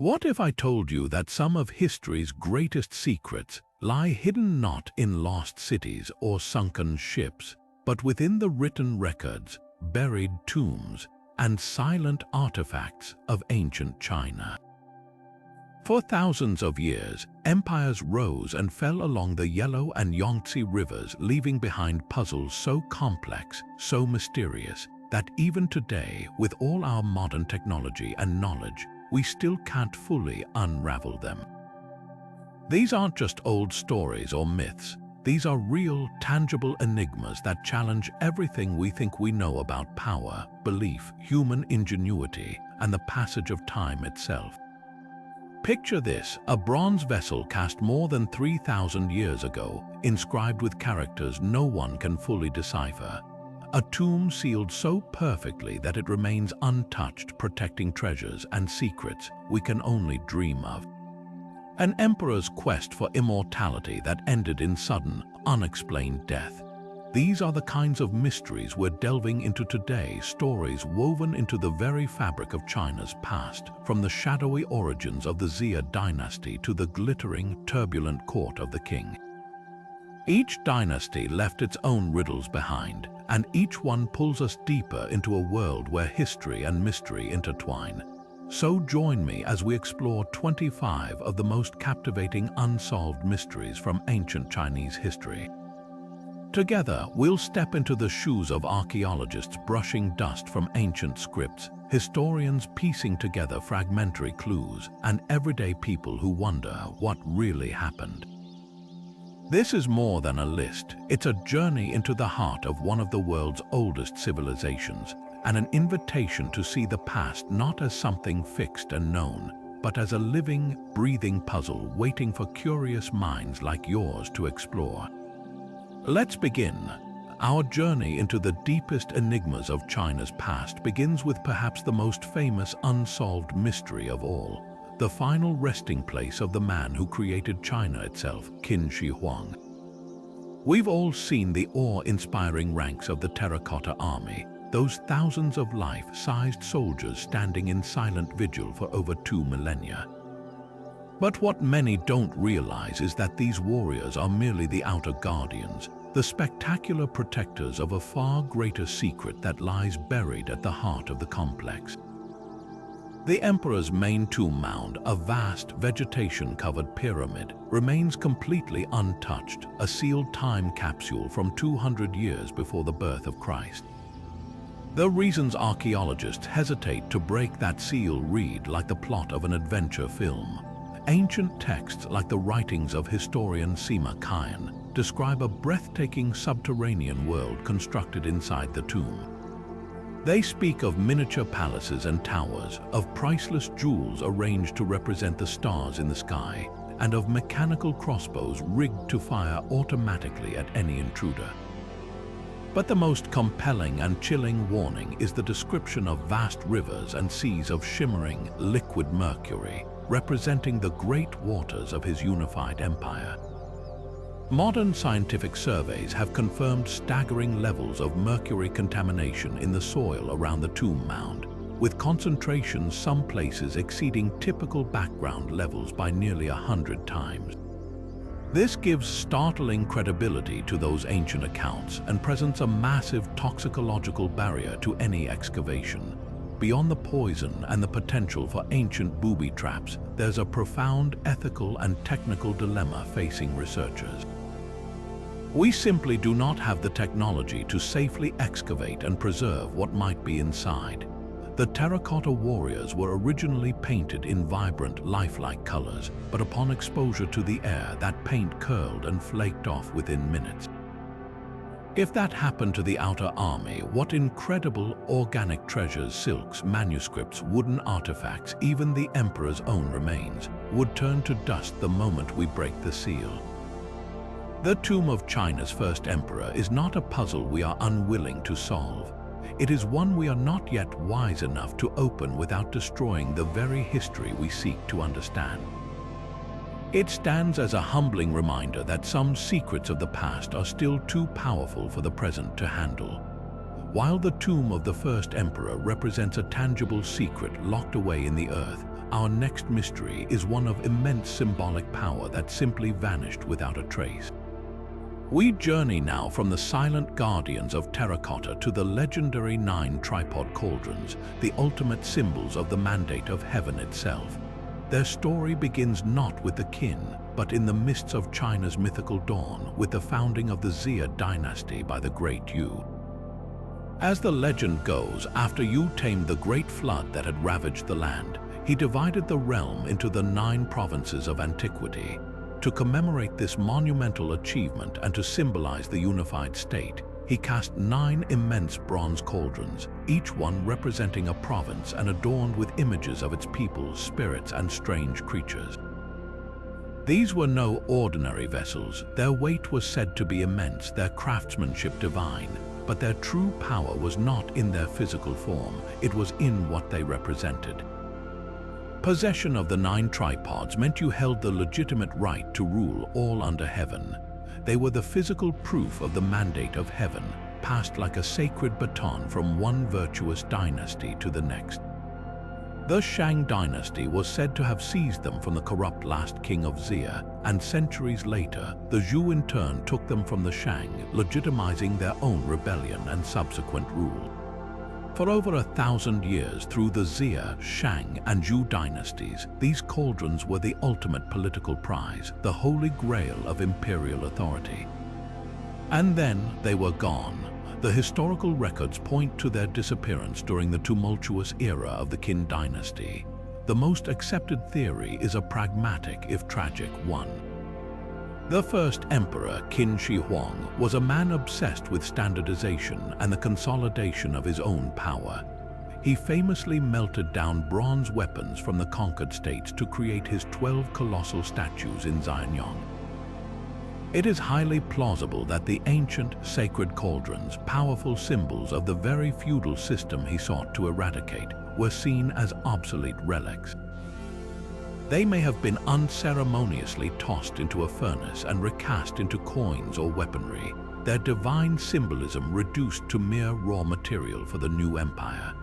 What if I told you that some of history's greatest secrets lie hidden not in lost cities or sunken ships, but within the written records, buried tombs, and silent artifacts of ancient China? For thousands of years, empires rose and fell along the Yellow and Yangtze rivers, leaving behind puzzles so complex, so mysterious, that even today, with all our modern technology and knowledge, we still can't fully unravel them. These aren't just old stories or myths. These are real, tangible enigmas that challenge everything we think we know about power, belief, human ingenuity, and the passage of time itself. Picture this: a bronze vessel cast more than 3,000 years ago, inscribed with characters no one can fully decipher. A tomb sealed so perfectly that it remains untouched, protecting treasures and secrets we can only dream of. An emperor's quest for immortality that ended in sudden, unexplained death. These are the kinds of mysteries we're delving into today, stories woven into the very fabric of China's past, from the shadowy origins of the Xia Dynasty to the glittering, turbulent court of the king. Each dynasty left its own riddles behind, and each one pulls us deeper into a world where history and mystery intertwine. So join me as we explore 25 of the most captivating unsolved mysteries from ancient Chinese history. Together, we'll step into the shoes of archaeologists brushing dust from ancient scripts, historians piecing together fragmentary clues, and everyday people who wonder what really happened. This is more than a list. It's a journey into the heart of one of the world's oldest civilizations, and an invitation to see the past not as something fixed and known, but as a living, breathing puzzle waiting for curious minds like yours to explore. Let's begin. Our journey into the deepest enigmas of China's past begins with perhaps the most famous unsolved mystery of all, the final resting place of the man who created China itself, Qin Shi Huang. We've all seen the awe-inspiring ranks of the terracotta army, those thousands of life-sized soldiers standing in silent vigil for over 2 millennia. But what many don't realize is that these warriors are merely the outer guardians, the spectacular protectors of a far greater secret that lies buried at the heart of the complex. The emperor's main tomb mound, a vast vegetation-covered pyramid, remains completely untouched, a sealed time capsule from 200 years before the birth of Christ. The reasons archaeologists hesitate to break that seal read like the plot of an adventure film. Ancient texts like the writings of historian Sima Qian describe a breathtaking subterranean world constructed inside the tomb. They speak of miniature palaces and towers, of priceless jewels arranged to represent the stars in the sky, and of mechanical crossbows rigged to fire automatically at any intruder. But the most compelling and chilling warning is the description of vast rivers and seas of shimmering, liquid mercury, representing the great waters of his unified empire. Modern scientific surveys have confirmed staggering levels of mercury contamination in the soil around the tomb mound, with concentrations some places exceeding typical background levels by nearly 100 times. This gives startling credibility to those ancient accounts and presents a massive toxicological barrier to any excavation. Beyond the poison and the potential for ancient booby traps, there's a profound ethical and technical dilemma facing researchers. We simply do not have the technology to safely excavate and preserve what might be inside. The terracotta warriors were originally painted in vibrant, lifelike colors, but upon exposure to the air, that paint curled and flaked off within minutes. If that happened to the outer army, what incredible organic treasures, silks, manuscripts, wooden artifacts, even the emperor's own remains, would turn to dust the moment we break the seal. The tomb of China's first emperor is not a puzzle we are unwilling to solve. It is one we are not yet wise enough to open without destroying the very history we seek to understand. It stands as a humbling reminder that some secrets of the past are still too powerful for the present to handle. While the tomb of the first emperor represents a tangible secret locked away in the earth, our next mystery is one of immense symbolic power that simply vanished without a trace. We journey now from the silent guardians of terracotta to the legendary Nine Tripod Cauldrons, the ultimate symbols of the mandate of heaven itself. Their story begins not with the Qin, but in the mists of China's mythical dawn, with the founding of the Xia Dynasty by the great Yu. As the legend goes, after Yu tamed the great flood that had ravaged the land, he divided the realm into the 9 provinces of antiquity. To commemorate this monumental achievement and to symbolize the unified state, he cast 9 immense bronze cauldrons, each one representing a province and adorned with images of its people, spirits, and strange creatures. These were no ordinary vessels. Their weight was said to be immense, their craftsmanship divine, but their true power was not in their physical form, it was in what they represented. Possession of the 9 tripods meant you held the legitimate right to rule all under heaven. They were the physical proof of the mandate of heaven, passed like a sacred baton from one virtuous dynasty to the next. The Shang dynasty was said to have seized them from the corrupt last king of Xia, and centuries later, the Zhou in turn took them from the Shang, legitimizing their own rebellion and subsequent rule. For over 1,000 years, through the Xia, Shang, and Zhou dynasties, these cauldrons were the ultimate political prize, the holy grail of imperial authority. And then they were gone. The historical records point to their disappearance during the tumultuous era of the Qin dynasty. The most accepted theory is a pragmatic, if tragic, one. The first emperor, Qin Shi Huang, was a man obsessed with standardization and the consolidation of his own power. He famously melted down bronze weapons from the conquered states to create his 12 colossal statues in Xianyang. It is highly plausible that the ancient, sacred cauldrons, powerful symbols of the very feudal system he sought to eradicate, were seen as obsolete relics. They may have been unceremoniously tossed into a furnace and recast into coins or weaponry, their divine symbolism reduced to mere raw material for the new empire.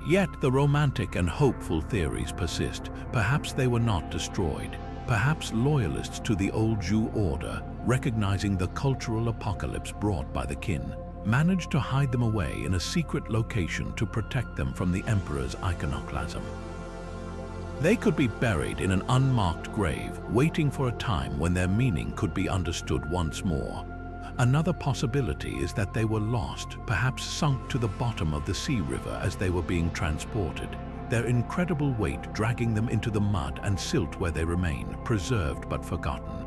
Yet the romantic and hopeful theories persist. Perhaps they were not destroyed. Perhaps loyalists to the old Zhou order, recognizing the cultural apocalypse brought by the Qin, managed to hide them away in a secret location to protect them from the emperor's iconoclasm. They could be buried in an unmarked grave, waiting for a time when their meaning could be understood once more. Another possibility is that they were lost, perhaps sunk to the bottom of the sea river as they were being transported, their incredible weight dragging them into the mud and silt where they remain, preserved but forgotten.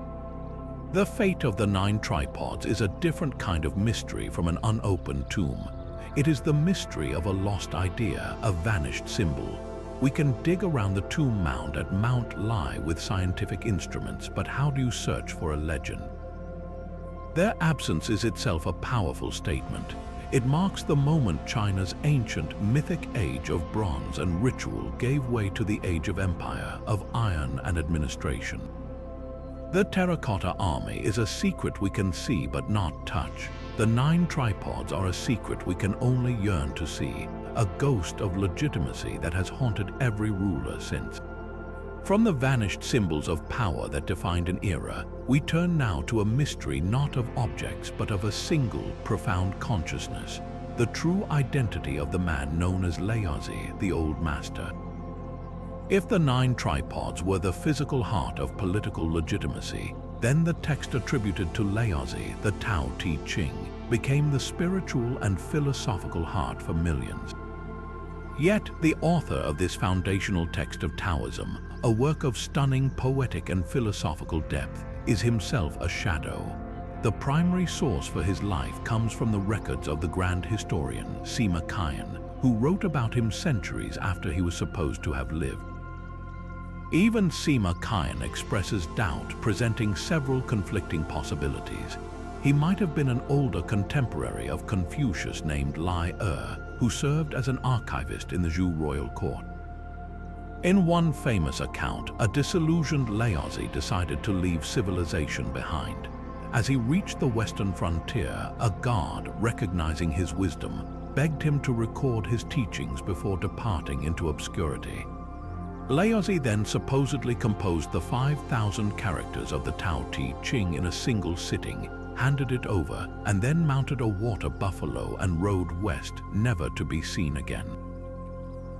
The fate of the 9 tripods is a different kind of mystery from an unopened tomb. It is the mystery of a lost idea, a vanished symbol. We can dig around the tomb mound at Mount Lai with scientific instruments, but how do you search for a legend? Their absence is itself a powerful statement. It marks the moment China's ancient, mythic age of bronze and ritual gave way to the age of empire, of iron and administration. The terracotta army is a secret we can see but not touch. The 9 tripods are a secret we can only yearn to see, a ghost of legitimacy that has haunted every ruler since. From the vanished symbols of power that defined an era, we turn now to a mystery not of objects but of a single, profound consciousness, the true identity of the man known as Laozi, the Old Master. If the 9 tripods were the physical heart of political legitimacy, then the text attributed to Laozi, the Tao Te Ching, became the spiritual and philosophical heart for millions. Yet the author of this foundational text of Taoism, a work of stunning poetic and philosophical depth, is himself a shadow. The primary source for his life comes from the records of the grand historian Sima Qian, who wrote about him centuries after he was supposed to have lived. Even Sima Qian expresses doubt, presenting several conflicting possibilities. He might have been an older contemporary of Confucius named Lai who served as an archivist in the Zhou royal court. In one famous account, a disillusioned Laozi decided to leave civilization behind. As he reached the western frontier, a guard, recognizing his wisdom, begged him to record his teachings before departing into obscurity. Laozi then supposedly composed the 5,000 characters of the Tao Te Ching in a single sitting, handed it over, and then mounted a water buffalo and rode west, never to be seen again.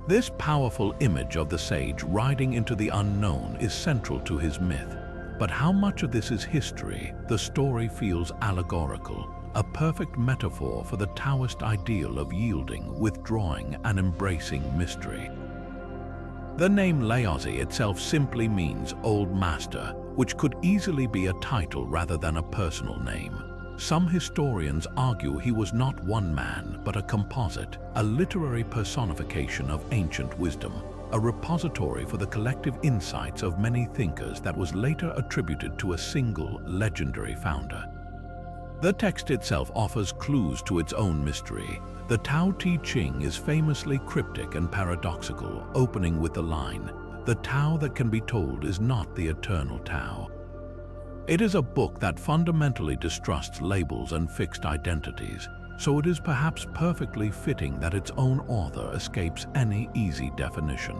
This powerful image of the sage riding into the unknown is central to his myth. But how much of this is history? The story feels allegorical, a perfect metaphor for the Taoist ideal of yielding, withdrawing, and embracing mystery. The name Laozi itself simply means Old Master, which could easily be a title rather than a personal name. Some historians argue he was not one man, but a composite, a literary personification of ancient wisdom, a repository for the collective insights of many thinkers that was later attributed to a single legendary founder. The text itself offers clues to its own mystery. The Tao Te Ching is famously cryptic and paradoxical, opening with the line, "The Tao that can be told is not the eternal Tao." It is a book that fundamentally distrusts labels and fixed identities, so it is perhaps perfectly fitting that its own author escapes any easy definition.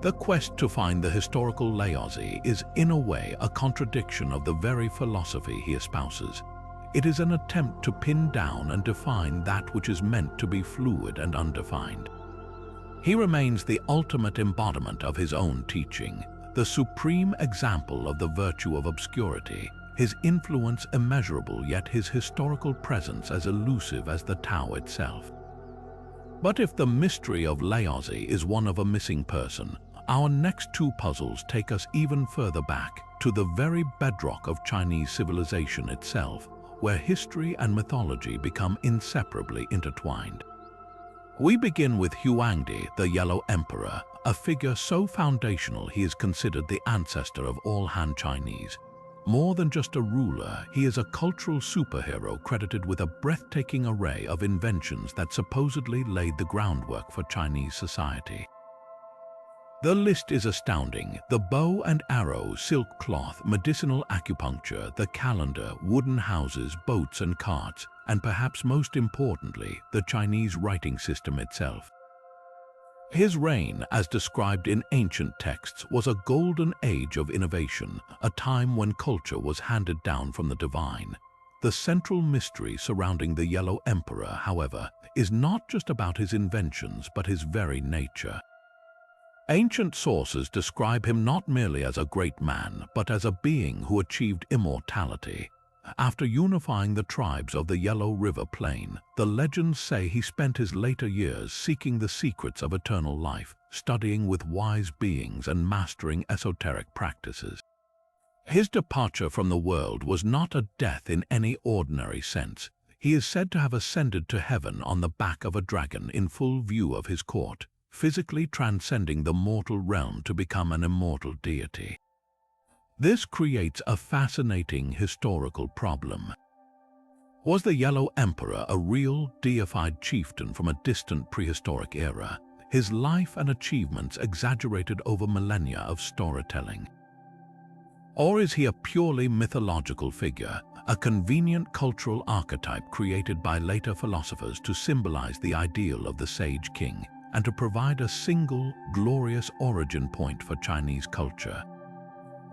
The quest to find the historical Laozi is, in a way, a contradiction of the very philosophy he espouses. It is an attempt to pin down and define that which is meant to be fluid and undefined. He remains the ultimate embodiment of his own teaching, the supreme example of the virtue of obscurity, his influence immeasurable, yet his historical presence as elusive as the Tao itself. But if the mystery of Laozi is one of a missing person, our next two puzzles take us even further back, to the very bedrock of Chinese civilization itself, where history and mythology become inseparably intertwined. We begin with Huangdi, the Yellow Emperor, a figure so foundational he is considered the ancestor of all Han Chinese. More than just a ruler, he is a cultural superhero credited with a breathtaking array of inventions that supposedly laid the groundwork for Chinese society. The list is astounding: the bow and arrow, silk cloth, medicinal acupuncture, the calendar, wooden houses, boats and carts, and perhaps most importantly, the Chinese writing system itself. His reign, as described in ancient texts, was a golden age of innovation, a time when culture was handed down from the divine. The central mystery surrounding the Yellow Emperor, however, is not just about his inventions but his very nature. Ancient sources describe him not merely as a great man, but as a being who achieved immortality. After unifying the tribes of the Yellow River Plain, the legends say he spent his later years seeking the secrets of eternal life, studying with wise beings and mastering esoteric practices. His departure from the world was not a death in any ordinary sense. He is said to have ascended to heaven on the back of a dragon in full view of his court, physically transcending the mortal realm to become an immortal deity. This creates a fascinating historical problem. Was the Yellow Emperor a real, deified chieftain from a distant prehistoric era, his life and achievements exaggerated over millennia of storytelling? Or is he a purely mythological figure, a convenient cultural archetype created by later philosophers to symbolize the ideal of the sage king and to provide a single, glorious origin point for Chinese culture?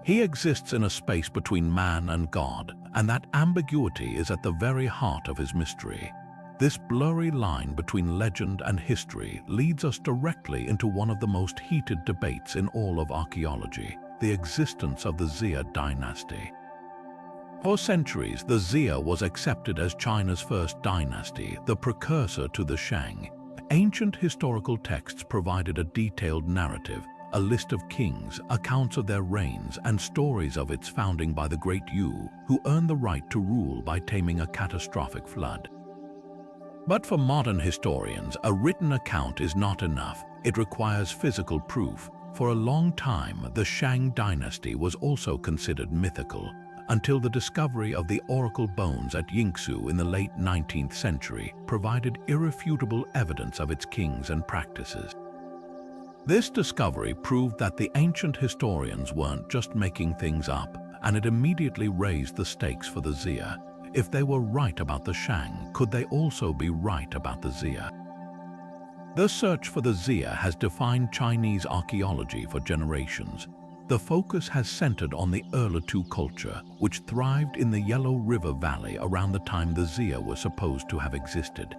He exists in a space between man and God, and that ambiguity is at the very heart of his mystery. This blurry line between legend and history leads us directly into one of the most heated debates in all of archaeology: the existence of the Xia Dynasty. For centuries, the Xia was accepted as China's first dynasty, the precursor to the Shang. Ancient historical texts provided a detailed narrative, a list of kings, accounts of their reigns, and stories of its founding by the great Yu, who earned the right to rule by taming a catastrophic flood. But for modern historians, a written account is not enough. It requires physical proof. For a long time, the Shang dynasty was also considered mythical, until the discovery of the oracle bones at Yingsu in the late 19th century provided irrefutable evidence of its kings and practices. This discovery proved that the ancient historians weren't just making things up, and it immediately raised the stakes for the Xia. If they were right about the Shang, could they also be right about the Xia? The search for the Xia has defined Chinese archaeology for generations. The focus has centered on the Erlitou culture, which thrived in the Yellow River Valley around the time the Xia were supposed to have existed.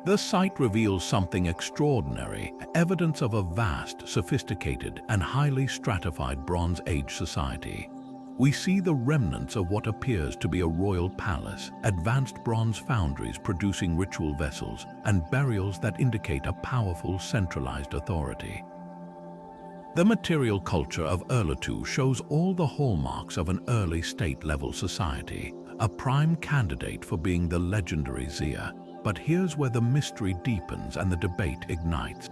The site reveals something extraordinary, evidence of a vast, sophisticated, and highly stratified Bronze Age society. We see the remnants of what appears to be a royal palace, advanced bronze foundries producing ritual vessels, and burials that indicate a powerful, centralized authority. The material culture of Erlitou shows all the hallmarks of an early state-level society, a prime candidate for being the legendary Xia. But here's where the mystery deepens and the debate ignites.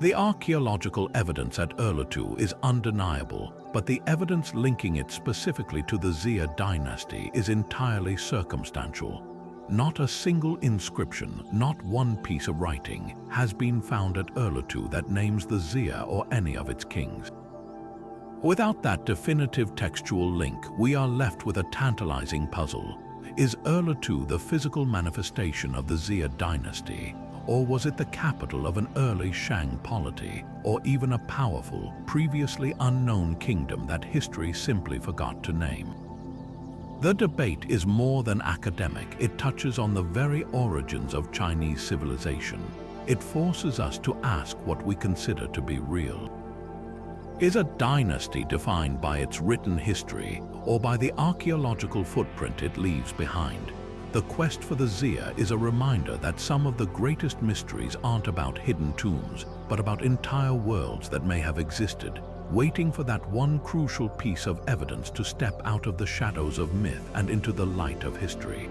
The archaeological evidence at Erlitou is undeniable, but the evidence linking it specifically to the Xia dynasty is entirely circumstantial. Not a single inscription, not one piece of writing, has been found at Erlitou that names the Xia or any of its kings. Without that definitive textual link, we are left with a tantalizing puzzle. Is Erlitou the physical manifestation of the Xia dynasty, or was it the capital of an early Shang polity, or even a powerful, previously unknown kingdom that history simply forgot to name? The debate is more than academic. It touches on the very origins of Chinese civilization. It forces us to ask what we consider to be real. Is a dynasty defined by its written history or by the archaeological footprint it leaves behind? The quest for the Xia is a reminder that some of the greatest mysteries aren't about hidden tombs, but about entire worlds that may have existed, waiting for that one crucial piece of evidence to step out of the shadows of myth and into the light of history.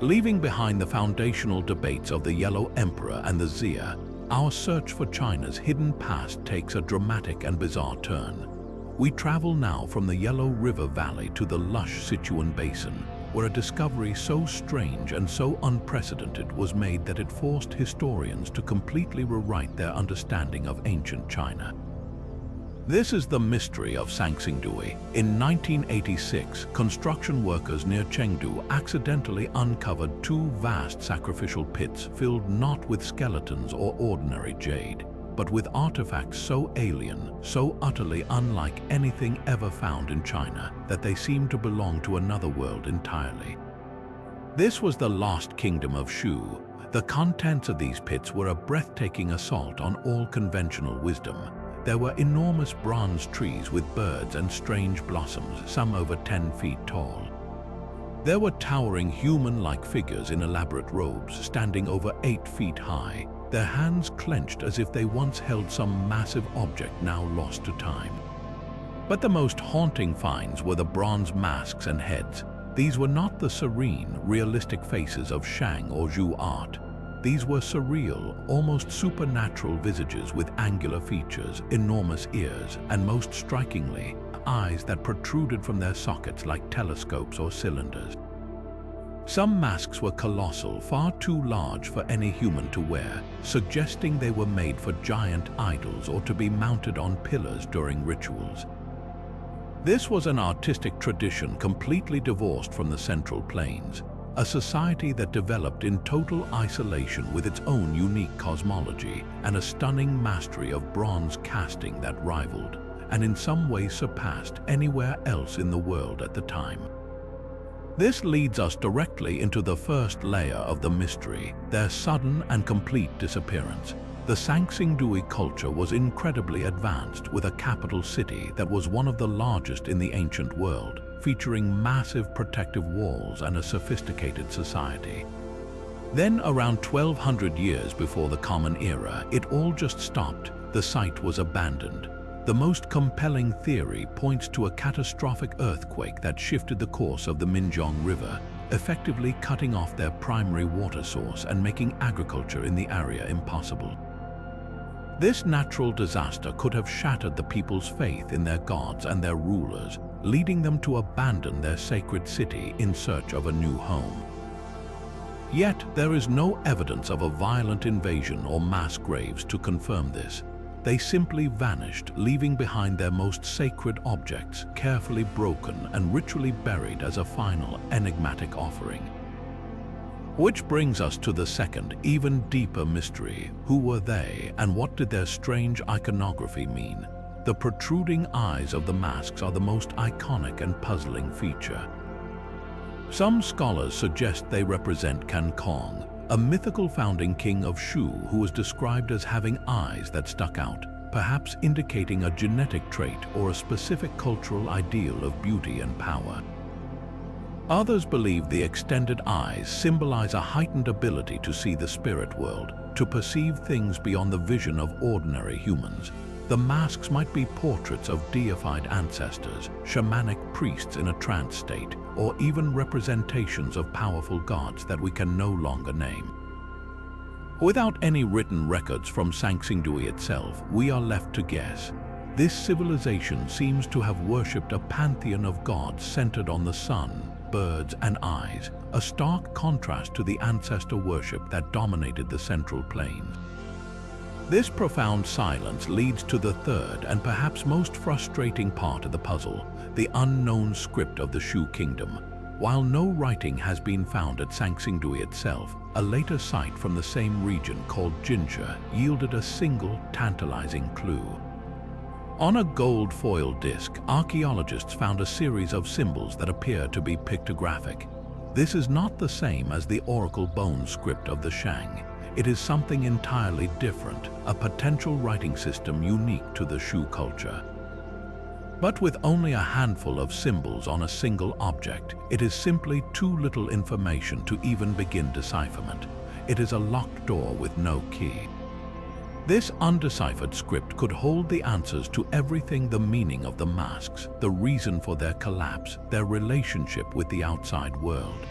Leaving behind the foundational debates of the Yellow Emperor and the Xia, our search for China's hidden past takes a dramatic and bizarre turn. We travel now from the Yellow River Valley to the lush Sichuan Basin, where a discovery so strange and so unprecedented was made that it forced historians to completely rewrite their understanding of ancient China. This is the mystery of Sanxingdui. In 1986, construction workers near Chengdu accidentally uncovered two vast sacrificial pits filled not with skeletons or ordinary jade, but with artifacts so alien, so utterly unlike anything ever found in China, that they seemed to belong to another world entirely. This was the lost kingdom of Shu. The contents of these pits were a breathtaking assault on all conventional wisdom. There were enormous bronze trees with birds and strange blossoms, some over 10 feet tall. There were towering human-like figures in elaborate robes, standing over 8 feet high, their hands clenched as if they once held some massive object now lost to time. But the most haunting finds were the bronze masks and heads. These were not the serene, realistic faces of Shang or Zhou art. These were surreal, almost supernatural visages with angular features, enormous ears, and most strikingly, eyes that protruded from their sockets like telescopes or cylinders. Some masks were colossal, far too large for any human to wear, suggesting they were made for giant idols or to be mounted on pillars during rituals. This was an artistic tradition completely divorced from the Central Plains, a society that developed in total isolation with its own unique cosmology and a stunning mastery of bronze casting that rivaled, and in some ways surpassed, anywhere else in the world at the time. This leads us directly into the first layer of the mystery, their sudden and complete disappearance. The Sanxingdui culture was incredibly advanced, with a capital city that was one of the largest in the ancient world, featuring massive protective walls and a sophisticated society. Then, around 1200 years before the Common Era, it all just stopped. The site was abandoned. The most compelling theory points to a catastrophic earthquake that shifted the course of the Minjiang River, effectively cutting off their primary water source and making agriculture in the area impossible. This natural disaster could have shattered the people's faith in their gods and their rulers, leading them to abandon their sacred city in search of a new home. Yet there is no evidence of a violent invasion or mass graves to confirm this. they simply vanished, leaving behind their most sacred objects, carefully broken and ritually buried as a final enigmatic offering. Which brings us to the second, even deeper mystery. Who were they, and what did their strange iconography mean? The protruding eyes of the masks are the most iconic and puzzling feature. Some scholars suggest they represent Qin Shi Huang, a mythical founding king of Shu who was described as having eyes that stuck out, perhaps indicating a genetic trait or a specific cultural ideal of beauty and power. Others believe the extended eyes symbolize a heightened ability to see the spirit world, to perceive things beyond the vision of ordinary humans. The masks might be portraits of deified ancestors, shamanic priests in a trance state, or even representations of powerful gods that we can no longer name. Without any written records from Sanxingdui itself, we are left to guess. This civilization seems to have worshipped a pantheon of gods centered on the sun, birds, and eyes, a stark contrast to the ancestor worship that dominated the Central Plains. This profound silence leads to the third and perhaps most frustrating part of the puzzle, the unknown script of the Shu kingdom. While no writing has been found at Sanxingdui itself, a later site from the same region called Qin Shi yielded a single tantalizing clue. On a gold foil disc, archaeologists found a series of symbols that appear to be pictographic. This is not the same as the oracle bone script of the Shang. It is something entirely different, a potential writing system unique to the Shu culture. But with only a handful of symbols on a single object, it is simply too little information to even begin decipherment. It is a locked door with no key. This undeciphered script could hold the answers to everything: the meaning of the masks, the reason for their collapse, their relationship with the outside world.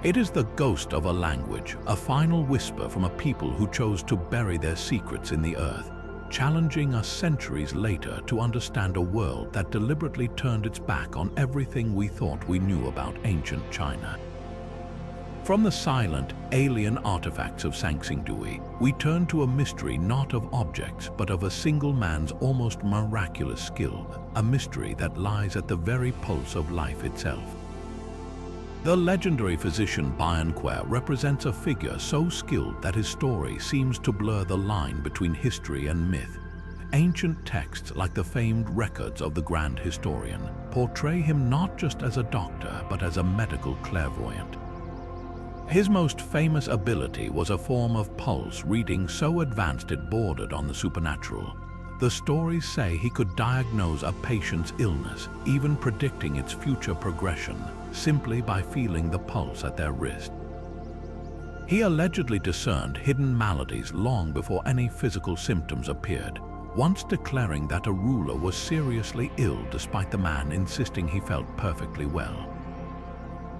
It is the ghost of a language, a final whisper from a people who chose to bury their secrets in the earth, challenging us centuries later to understand a world that deliberately turned its back on everything we thought we knew about ancient China. From the silent, alien artifacts of Sanxingdui, we turn to a mystery not of objects, but of a single man's almost miraculous skill, a mystery that lies at the very pulse of life itself. The legendary physician Bian Que represents a figure so skilled that his story seems to blur the line between history and myth. Ancient texts, like the famed records of the Grand Historian, portray him not just as a doctor, but as a medical clairvoyant. His most famous ability was a form of pulse reading so advanced it bordered on the supernatural. The stories say he could diagnose a patient's illness, even predicting its future progression, simply by feeling the pulse at their wrist. He allegedly discerned hidden maladies long before any physical symptoms appeared, once declaring that a ruler was seriously ill despite the man insisting he felt perfectly well.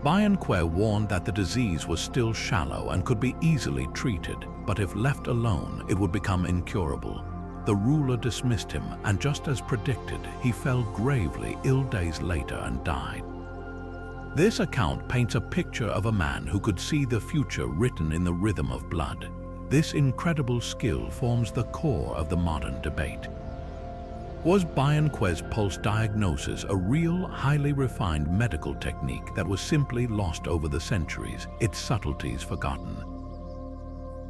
Bian Que warned that the disease was still shallow and could be easily treated, but if left alone, it would become incurable. The ruler dismissed him, and just as predicted, he fell gravely ill days later and died. This account paints a picture of a man who could see the future written in the rhythm of blood. This incredible skill forms the core of the modern debate. Was Bian Que's pulse diagnosis a real, highly refined medical technique that was simply lost over the centuries, its subtleties forgotten?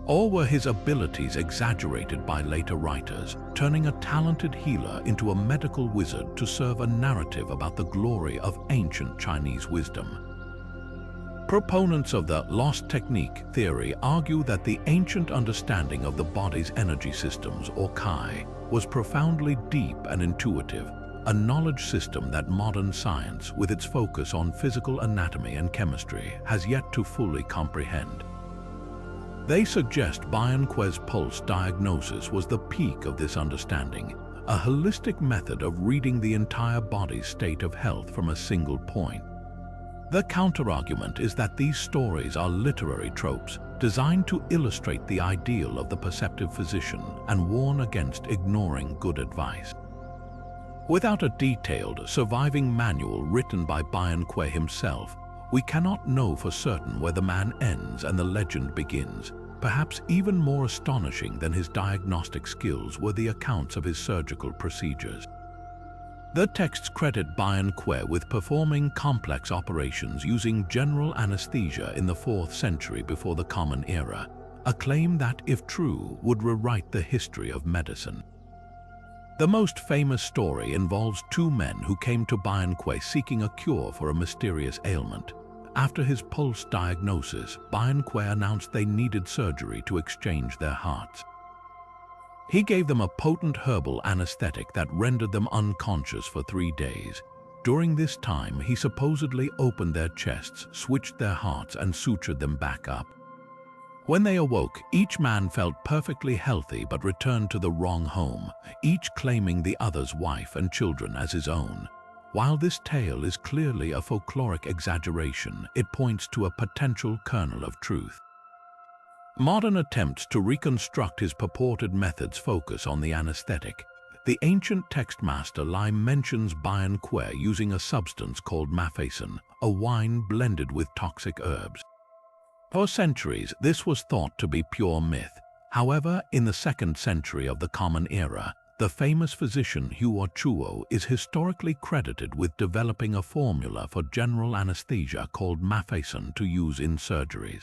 Or were his abilities exaggerated by later writers, turning a talented healer into a medical wizard to serve a narrative about the glory of ancient Chinese wisdom? Proponents of the lost technique theory argue that the ancient understanding of the body's energy systems, or Qi, was profoundly deep and intuitive, a knowledge system that modern science, with its focus on physical anatomy and chemistry, has yet to fully comprehend. They suggest Bian Que's pulse diagnosis was the peak of this understanding, a holistic method of reading the entire body's state of health from a single point. The counterargument is that these stories are literary tropes designed to illustrate the ideal of the perceptive physician and warn against ignoring good advice. Without a detailed, surviving manual written by Bian Que himself, we cannot know for certain where the man ends and the legend begins. Perhaps even more astonishing than his diagnostic skills were the accounts of his surgical procedures. The texts credit Bian Que with performing complex operations using general anesthesia in the 4th century before the Common Era, a claim that, if true, would rewrite the history of medicine. The most famous story involves two men who came to Bian Que seeking a cure for a mysterious ailment. After his pulse diagnosis, Bian Que announced they needed surgery to exchange their hearts. He gave them a potent herbal anesthetic that rendered them unconscious for 3 days. During this time, he supposedly opened their chests, switched their hearts, and sutured them back up. When they awoke, each man felt perfectly healthy but returned to the wrong home, each claiming the other's wife and children as his own. While this tale is clearly a folkloric exaggeration, it points to a potential kernel of truth. Modern attempts to reconstruct his purported methods focus on the anesthetic. The ancient text master Lai mentions Bian Que using a substance called mafeson, a wine blended with toxic herbs. For centuries, this was thought to be pure myth. However, in the 2nd century of the Common Era, the famous physician Hua Chuo is historically credited with developing a formula for general anesthesia called mafeson to use in surgeries.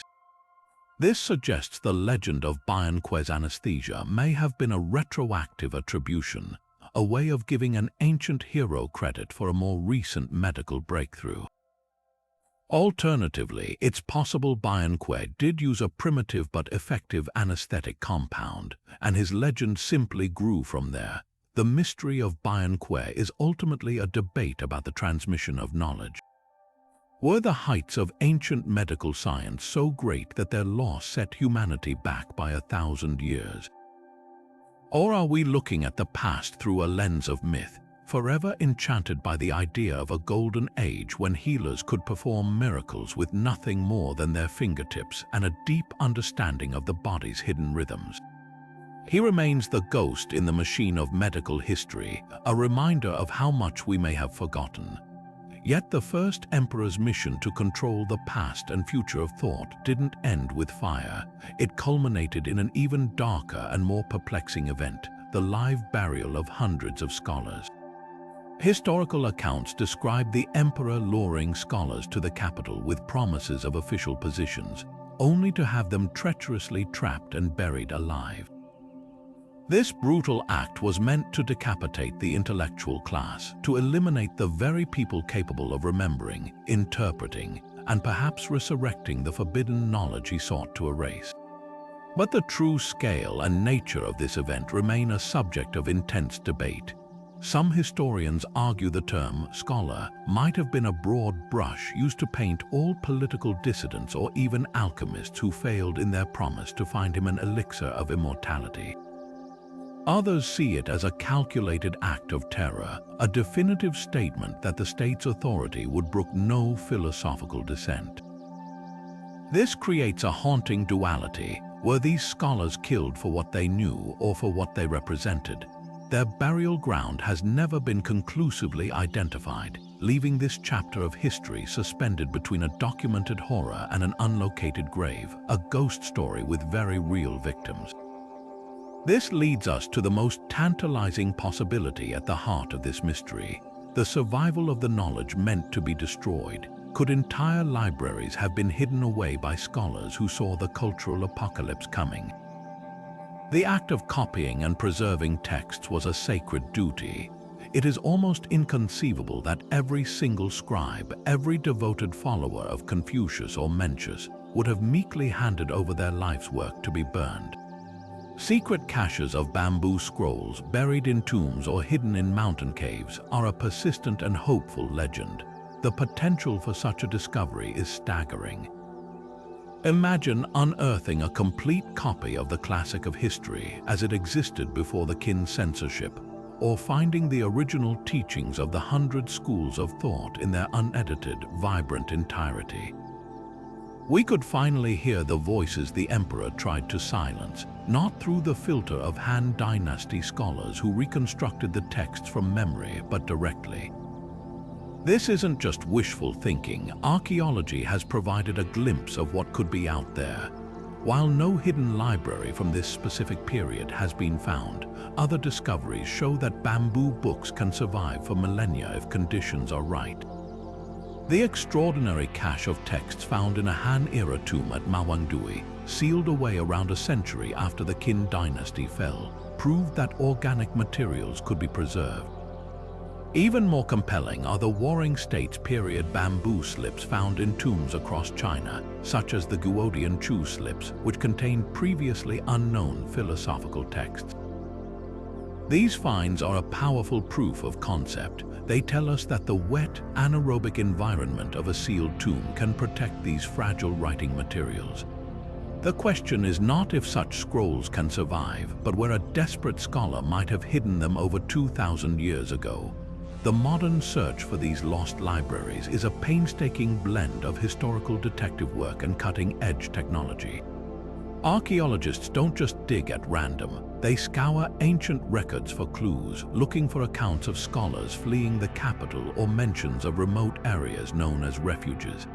This suggests the legend of Bian Que's anesthesia may have been a retroactive attribution, a way of giving an ancient hero credit for a more recent medical breakthrough. Alternatively, it's possible Bian Que did use a primitive but effective anesthetic compound, and his legend simply grew from there. The mystery of Bian Que is ultimately a debate about the transmission of knowledge. Were the heights of ancient medical science so great that their loss set humanity back by 1,000 years? Or are we looking at the past through a lens of myth, forever enchanted by the idea of a golden age when healers could perform miracles with nothing more than their fingertips and a deep understanding of the body's hidden rhythms? He remains the ghost in the machine of medical history, a reminder of how much we may have forgotten. Yet the first emperor's mission to control the past and future of thought didn't end with fire. It culminated in an even darker and more perplexing event, the live burial of hundreds of scholars. Historical accounts describe the emperor luring scholars to the capital with promises of official positions, only to have them treacherously trapped and buried alive. This brutal act was meant to decapitate the intellectual class, to eliminate the very people capable of remembering, interpreting, and perhaps resurrecting the forbidden knowledge he sought to erase. But the true scale and nature of this event remain a subject of intense debate. Some historians argue the term scholar might have been a broad brush used to paint all political dissidents or even alchemists who failed in their promise to find him an elixir of immortality. Others see it as a calculated act of terror, a definitive statement that the state's authority would brook no philosophical dissent. This creates a haunting duality. Were these scholars killed for what they knew or for what they represented? Their burial ground has never been conclusively identified, leaving this chapter of history suspended between a documented horror and an unlocated grave, a ghost story with very real victims. This leads us to the most tantalizing possibility at the heart of this mystery: the survival of the knowledge meant to be destroyed. Could entire libraries have been hidden away by scholars who saw the cultural apocalypse coming? The act of copying and preserving texts was a sacred duty. It is almost inconceivable that every single scribe, every devoted follower of Confucius or Mencius, would have meekly handed over their life's work to be burned. Secret caches of bamboo scrolls buried in tombs or hidden in mountain caves are a persistent and hopeful legend. The potential for such a discovery is staggering. Imagine unearthing a complete copy of the classic of history as it existed before the Qin censorship, or finding the original teachings of the 100 schools of thought in their unedited, vibrant entirety. We could finally hear the voices the emperor tried to silence, not through the filter of Han Dynasty scholars who reconstructed the texts from memory, but directly. This isn't just wishful thinking. Archaeology has provided a glimpse of what could be out there. While no hidden library from this specific period has been found, other discoveries show that bamboo books can survive for millennia if conditions are right. The extraordinary cache of texts found in a Han-era tomb at Mawangdui, sealed away around a century after the Qin Dynasty fell, proved that organic materials could be preserved. Even more compelling are the Warring States period bamboo slips found in tombs across China, such as the Guodian Chu slips, which contained previously unknown philosophical texts. These finds are a powerful proof of concept. They tell us that the wet, anaerobic environment of a sealed tomb can protect these fragile writing materials. The question is not if such scrolls can survive, but where a desperate scholar might have hidden them over 2,000 years ago. The modern search for these lost libraries is a painstaking blend of historical detective work and cutting-edge technology. Archaeologists don't just dig at random, they scour ancient records for clues, looking for accounts of scholars fleeing the capital or mentions of remote areas known as refuges.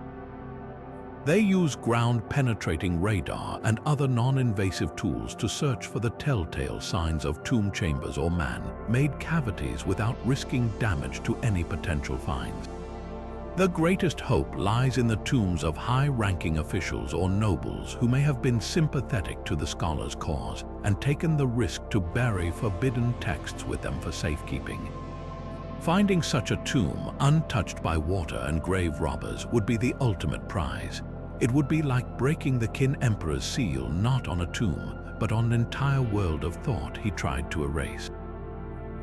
They use ground-penetrating radar and other non-invasive tools to search for the telltale signs of tomb chambers or man-made cavities without risking damage to any potential finds. The greatest hope lies in the tombs of high-ranking officials or nobles who may have been sympathetic to the scholar's cause and taken the risk to bury forbidden texts with them for safekeeping. Finding such a tomb untouched by water and grave robbers would be the ultimate prize. It would be like breaking the Qin Emperor's seal not on a tomb, but on an entire world of thought he tried to erase.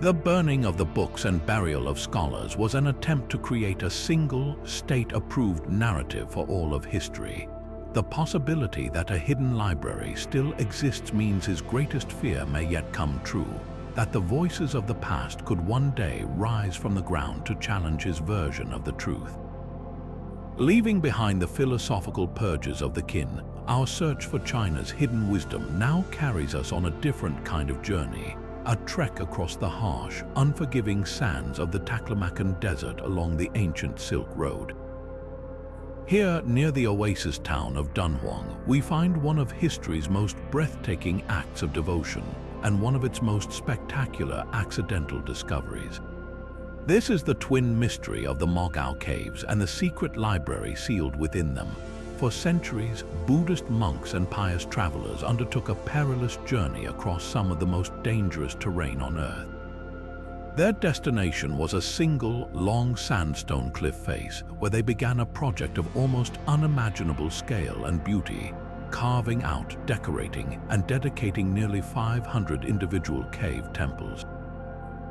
The burning of the books and burial of scholars was an attempt to create a single, state-approved narrative for all of history. The possibility that a hidden library still exists means his greatest fear may yet come true, that the voices of the past could one day rise from the ground to challenge his version of the truth. Leaving behind the philosophical purges of the Qin, our search for China's hidden wisdom now carries us on a different kind of journey, a trek across the harsh, unforgiving sands of the Taklamakan Desert along the ancient Silk Road. Here, near the oasis town of Dunhuang, we find one of history's most breathtaking acts of devotion and one of its most spectacular accidental discoveries. This is the twin mystery of the Mogao Caves and the secret library sealed within them. For centuries, Buddhist monks and pious travelers undertook a perilous journey across some of the most dangerous terrain on Earth. Their destination was a single, long sandstone cliff face where they began a project of almost unimaginable scale and beauty, carving out, decorating, and dedicating nearly 500 individual cave temples.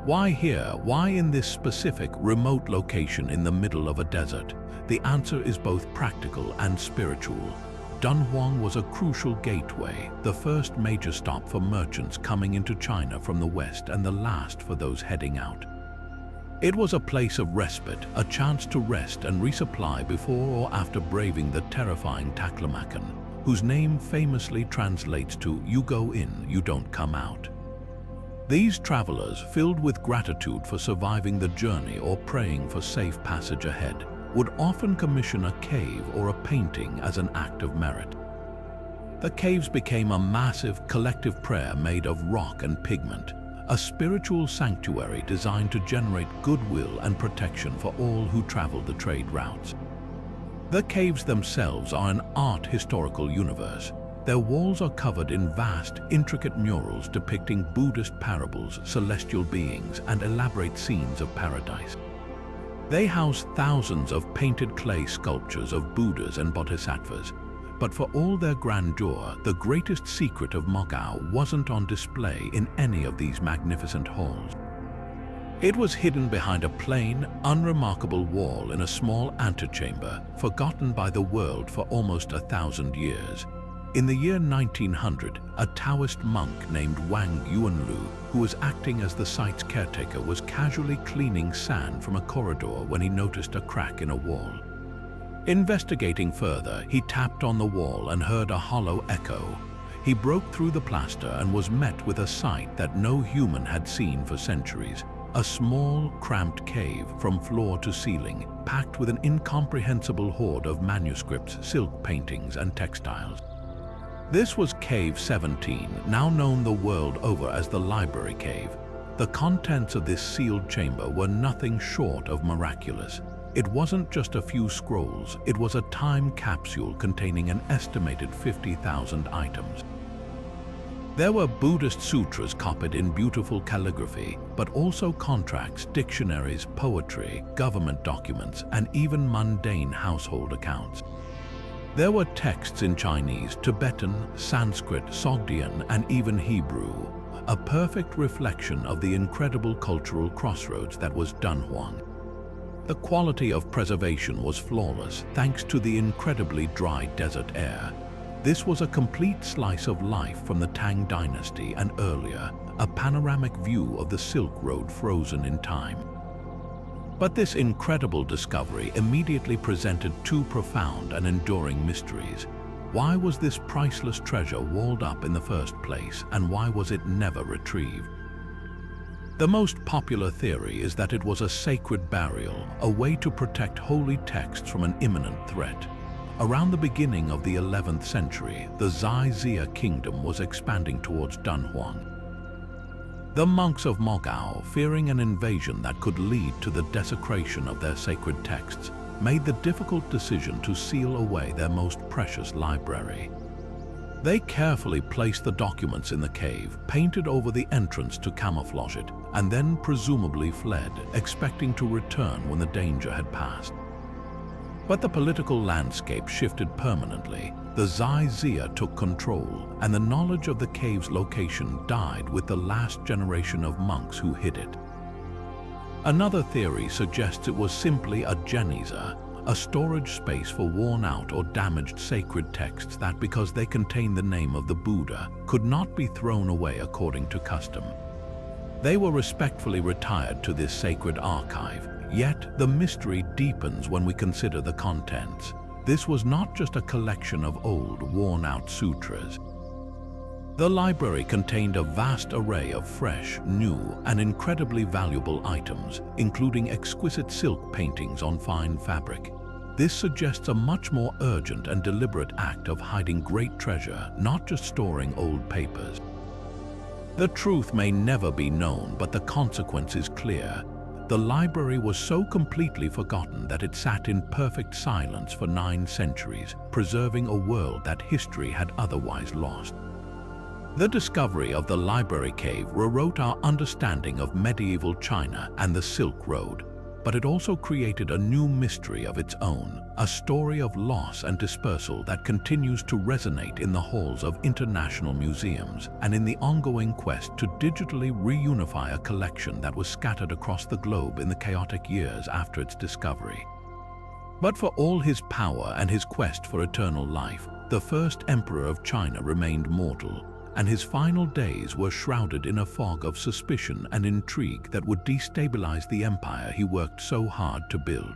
Why here? Why in this specific, remote location in the middle of a desert? The answer is both practical and spiritual. Dunhuang was a crucial gateway, the first major stop for merchants coming into China from the west and the last for those heading out. It was a place of respite, a chance to rest and resupply before or after braving the terrifying Taklamakan, whose name famously translates to "you go in, you don't come out." These travelers, filled with gratitude for surviving the journey or praying for safe passage ahead, would often commission a cave or a painting as an act of merit. The caves became a massive, collective prayer made of rock and pigment, a spiritual sanctuary designed to generate goodwill and protection for all who traveled the trade routes. The caves themselves are an art historical universe. Their walls are covered in vast, intricate murals depicting Buddhist parables, celestial beings, and elaborate scenes of paradise. They house thousands of painted clay sculptures of Buddhas and Bodhisattvas, but for all their grandeur, the greatest secret of Mogao wasn't on display in any of these magnificent halls. It was hidden behind a plain, unremarkable wall in a small antechamber, forgotten by the world for almost 1,000 years. In the year 1900, a Taoist monk named Wang Yuanlu, who was acting as the site's caretaker, was casually cleaning sand from a corridor when he noticed a crack in a wall. Investigating further, he tapped on the wall and heard a hollow echo. He broke through the plaster and was met with a sight that no human had seen for centuries. A small, cramped cave from floor to ceiling, packed with an incomprehensible hoard of manuscripts, silk paintings, and textiles. This was Cave 17, now known the world over as the Library Cave. The contents of this sealed chamber were nothing short of miraculous. It wasn't just a few scrolls, it was a time capsule containing an estimated 50,000 items. There were Buddhist sutras copied in beautiful calligraphy, but also contracts, dictionaries, poetry, government documents, and even mundane household accounts. There were texts in Chinese, Tibetan, Sanskrit, Sogdian, and even Hebrew, a perfect reflection of the incredible cultural crossroads that was Dunhuang. The quality of preservation was flawless, thanks to the incredibly dry desert air. This was a complete slice of life from the Tang Dynasty and earlier, a panoramic view of the Silk Road frozen in time. But this incredible discovery immediately presented two profound and enduring mysteries. Why was this priceless treasure walled up in the first place, and why was it never retrieved? The most popular theory is that it was a sacred burial, a way to protect holy texts from an imminent threat. Around the beginning of the 11th century, the Xia kingdom was expanding towards Dunhuang. The monks of Mogao, fearing an invasion that could lead to the desecration of their sacred texts, made the difficult decision to seal away their most precious library. They carefully placed the documents in the cave, painted over the entrance to camouflage it, and then presumably fled, expecting to return when the danger had passed. But the political landscape shifted permanently. The Xia took control, and the knowledge of the cave's location died with the last generation of monks who hid it. Another theory suggests it was simply a geniza, a storage space for worn-out or damaged sacred texts that, because they contain the name of the Buddha, could not be thrown away according to custom. They were respectfully retired to this sacred archive, yet the mystery deepens when we consider the contents. This was not just a collection of old, worn-out sutras. The library contained a vast array of fresh, new, and incredibly valuable items, including exquisite silk paintings on fine fabric. This suggests a much more urgent and deliberate act of hiding great treasure, not just storing old papers. The truth may never be known, but the consequence is clear. The library was so completely forgotten that it sat in perfect silence for 9 centuries, preserving a world that history had otherwise lost. The discovery of the Library Cave rewrote our understanding of medieval China and the Silk Road, but it also created a new mystery of its own, a story of loss and dispersal that continues to resonate in the halls of international museums and in the ongoing quest to digitally reunify a collection that was scattered across the globe in the chaotic years after its discovery. But for all his power and his quest for eternal life, the first emperor of China remained mortal, and his final days were shrouded in a fog of suspicion and intrigue that would destabilize the empire he worked so hard to build.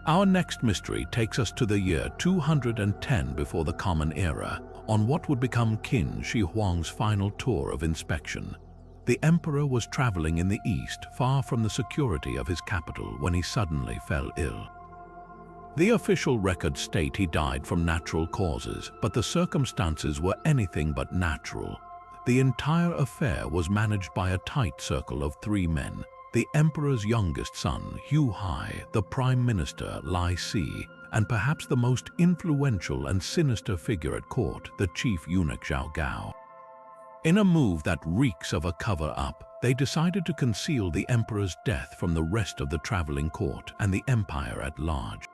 Our next mystery takes us to the year 210 before the Common Era, on what would become Qin Shi Huang's final tour of inspection. The emperor was traveling in the east, far from the security of his capital, when he suddenly fell ill. The official records state he died from natural causes, but the circumstances were anything but natural. The entire affair was managed by a tight circle of 3 men: the emperor's youngest son, Hu Hai, the prime minister, Laozi, and perhaps the most influential and sinister figure at court, the chief eunuch Zhao Gao. In a move that reeks of a cover-up, they decided to conceal the emperor's death from the rest of the traveling court and the empire at large.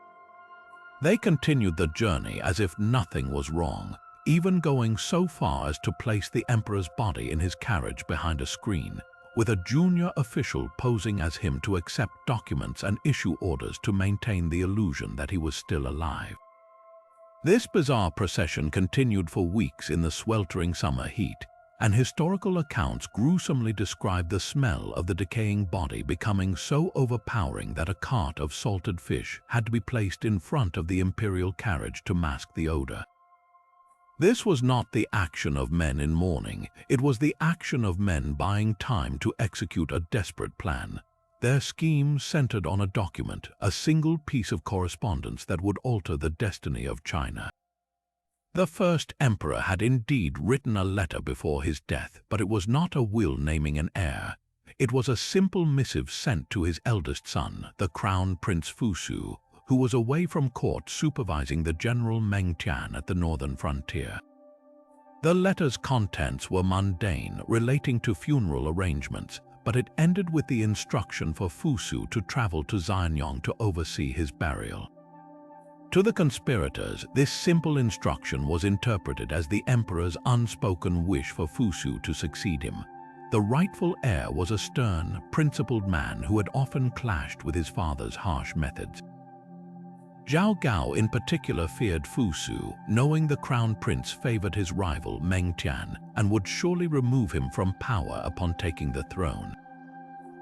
They continued the journey as if nothing was wrong, even going so far as to place the emperor's body in his carriage behind a screen, with a junior official posing as him to accept documents and issue orders to maintain the illusion that he was still alive. This bizarre procession continued for weeks in the sweltering summer heat, and historical accounts gruesomely describe the smell of the decaying body becoming so overpowering that a cart of salted fish had to be placed in front of the imperial carriage to mask the odor. This was not the action of men in mourning, it was the action of men buying time to execute a desperate plan. Their scheme centered on a document, a single piece of correspondence that would alter the destiny of China. The first emperor had indeed written a letter before his death, but it was not a will naming an heir. It was a simple missive sent to his eldest son, the Crown Prince Fusu, who was away from court supervising the general Meng Tian at the northern frontier. The letter's contents were mundane, relating to funeral arrangements, but it ended with the instruction for Fusu to travel to Xianyang to oversee his burial. To the conspirators, this simple instruction was interpreted as the emperor's unspoken wish for Fusu to succeed him. The rightful heir was a stern, principled man who had often clashed with his father's harsh methods. Zhao Gao in particular feared Fusu, knowing the crown prince favored his rival Meng Tian and would surely remove him from power upon taking the throne.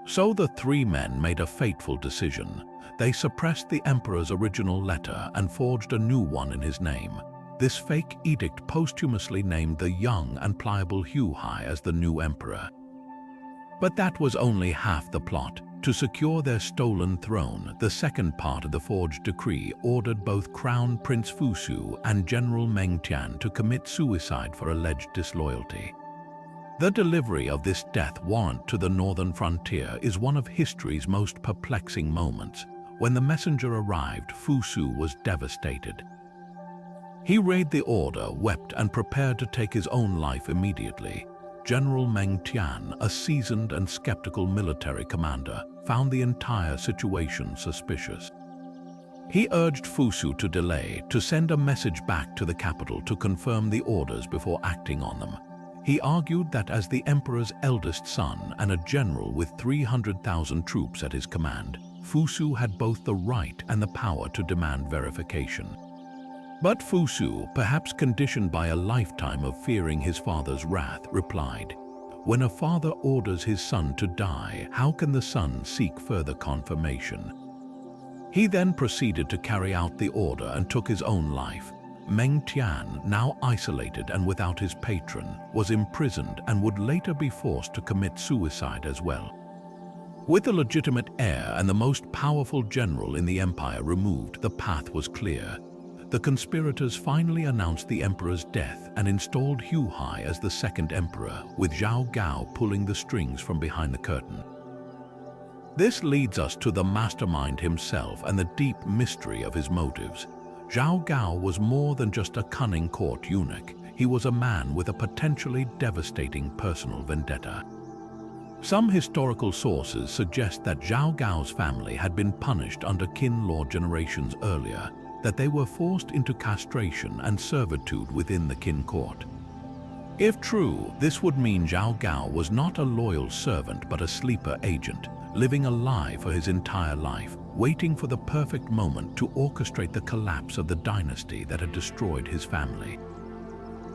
So the three men made a fateful decision. They suppressed the emperor's original letter and forged a new one in his name. This fake edict posthumously named the young and pliable Huai as the new emperor. But that was only half the plot. To secure their stolen throne, the second part of the forged decree ordered both Crown Prince Fusu and General Meng Tian to commit suicide for alleged disloyalty. The delivery of this death warrant to the northern frontier is one of history's most perplexing moments. When the messenger arrived, Fusu was devastated. He read the order, wept, and prepared to take his own life immediately. General Meng Tian, a seasoned and skeptical military commander, found the entire situation suspicious. He urged Fusu to delay, to send a message back to the capital to confirm the orders before acting on them. He argued that as the emperor's eldest son and a general with 300,000 troops at his command, Fusu had both the right and the power to demand verification. But Fusu, perhaps conditioned by a lifetime of fearing his father's wrath, replied, "When a father orders his son to die, how can the son seek further confirmation?" He then proceeded to carry out the order and took his own life. Meng Tian, now isolated and without his patron, was imprisoned and would later be forced to commit suicide as well. With the legitimate heir and the most powerful general in the empire removed, the path was clear. The conspirators finally announced the emperor's death and installed Huai as the second emperor, with Zhao Gao pulling the strings from behind the curtain. This leads us to the mastermind himself and the deep mystery of his motives. Zhao Gao was more than just a cunning court eunuch. He was a man with a potentially devastating personal vendetta. Some historical sources suggest that Zhao Gao's family had been punished under Qin law generations earlier, that they were forced into castration and servitude within the Qin court. If true, this would mean Zhao Gao was not a loyal servant but a sleeper agent, living a lie for his entire life, waiting for the perfect moment to orchestrate the collapse of the dynasty that had destroyed his family.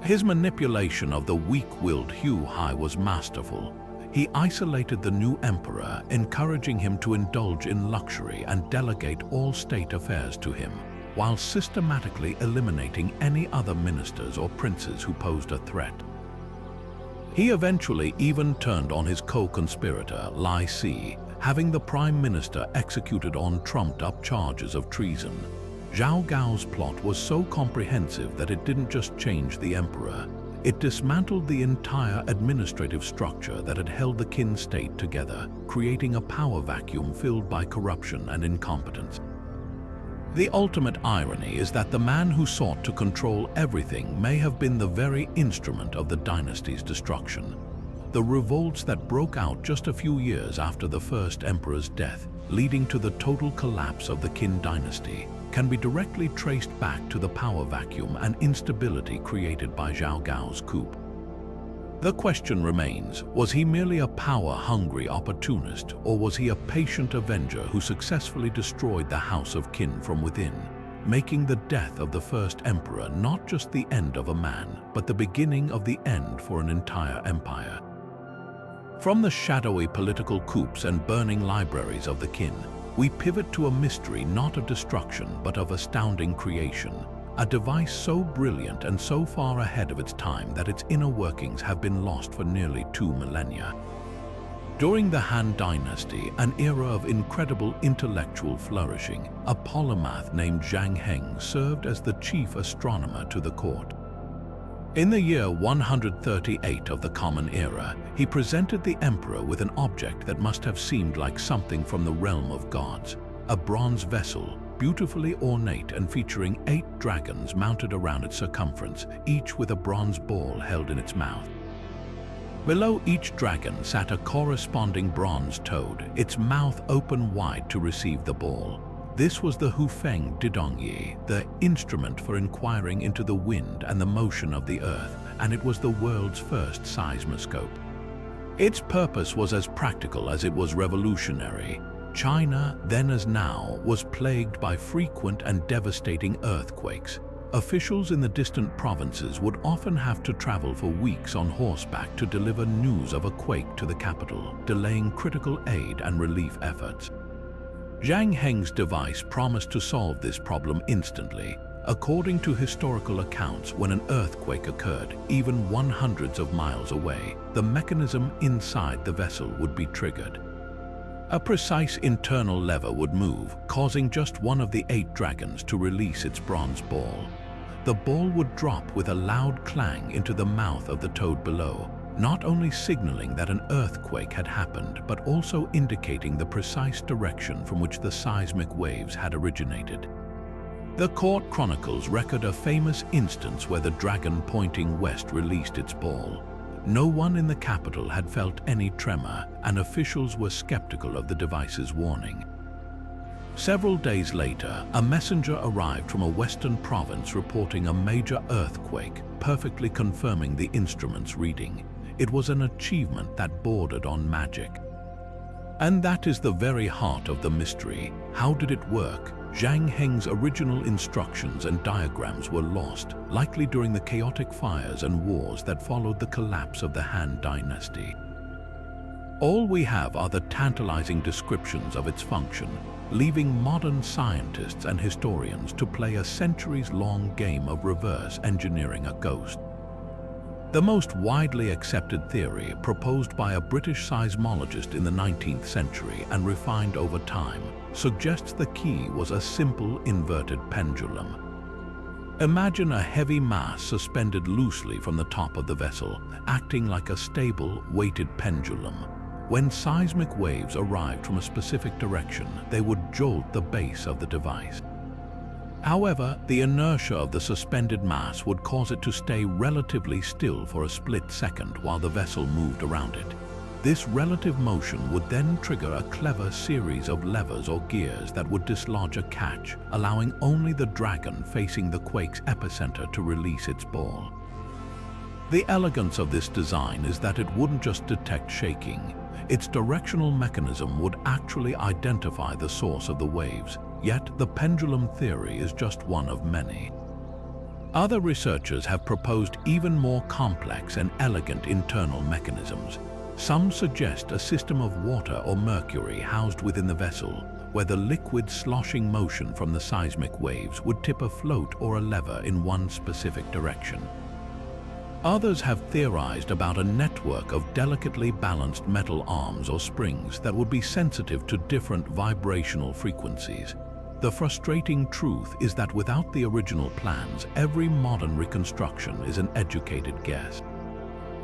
His manipulation of the weak-willed Huai was masterful. He isolated the new emperor, encouraging him to indulge in luxury and delegate all state affairs to him, while systematically eliminating any other ministers or princes who posed a threat. He eventually even turned on his co-conspirator, Laozi, having the prime minister executed on trumped-up charges of treason. Zhao Gao's plot was so comprehensive that it didn't just change the emperor. It dismantled the entire administrative structure that had held the Qin state together, creating a power vacuum filled by corruption and incompetence. The ultimate irony is that the man who sought to control everything may have been the very instrument of the dynasty's destruction. The revolts that broke out just a few years after the first emperor's death, leading to the total collapse of the Qin dynasty, can be directly traced back to the power vacuum and instability created by Zhao Gao's coup. The question remains, was he merely a power-hungry opportunist, or was he a patient avenger who successfully destroyed the House of Qin from within, making the death of the first emperor not just the end of a man, but the beginning of the end for an entire empire? From the shadowy political coups and burning libraries of the Qin, we pivot to a mystery not of destruction but of astounding creation, a device so brilliant and so far ahead of its time that its inner workings have been lost for nearly 2 millennia. During the Han Dynasty, an era of incredible intellectual flourishing, a polymath named Zhang Heng served as the chief astronomer to the court. In the year 138 of the Common Era, he presented the emperor with an object that must have seemed like something from the realm of gods, a bronze vessel, beautifully ornate and featuring 8 dragons mounted around its circumference, each with a bronze ball held in its mouth. Below each dragon sat a corresponding bronze toad, its mouth open wide to receive the ball. This was the Hufeng Didongyi, the instrument for inquiring into the wind and the motion of the earth, and it was the world's first seismoscope. Its purpose was as practical as it was revolutionary. China, then as now, was plagued by frequent and devastating earthquakes. Officials in the distant provinces would often have to travel for weeks on horseback to deliver news of a quake to the capital, delaying critical aid and relief efforts. Zhang Heng's device promised to solve this problem instantly. According to historical accounts, when an earthquake occurred, even hundreds of miles away, the mechanism inside the vessel would be triggered. A precise internal lever would move, causing just one of the 8 dragons to release its bronze ball. The ball would drop with a loud clang into the mouth of the toad below, not only signaling that an earthquake had happened, but also indicating the precise direction from which the seismic waves had originated. The court chronicles record a famous instance where the dragon pointing west released its ball. No one in the capital had felt any tremor, and officials were skeptical of the device's warning. Several days later, a messenger arrived from a western province reporting a major earthquake, perfectly confirming the instrument's reading. It was an achievement that bordered on magic. And that is the very heart of the mystery. How did it work? Zhang Heng's original instructions and diagrams were lost, likely during the chaotic fires and wars that followed the collapse of the Han Dynasty. All we have are the tantalizing descriptions of its function, leaving modern scientists and historians to play a centuries-long game of reverse engineering a ghost. The most widely accepted theory, proposed by a British seismologist in the 19th century and refined over time, suggests the key was a simple inverted pendulum. Imagine a heavy mass suspended loosely from the top of the vessel, acting like a stable, weighted pendulum. When seismic waves arrived from a specific direction, they would jolt the base of the device. However, the inertia of the suspended mass would cause it to stay relatively still for a split second while the vessel moved around it. This relative motion would then trigger a clever series of levers or gears that would dislodge a catch, allowing only the dragon facing the quake's epicenter to release its ball. The elegance of this design is that it wouldn't just detect shaking. Its directional mechanism would actually identify the source of the waves, yet the pendulum theory is just one of many. Other researchers have proposed even more complex and elegant internal mechanisms. Some suggest a system of water or mercury housed within the vessel, where the liquid sloshing motion from the seismic waves would tip a float or a lever in one specific direction. Others have theorized about a network of delicately balanced metal arms or springs that would be sensitive to different vibrational frequencies. The frustrating truth is that without the original plans, every modern reconstruction is an educated guess.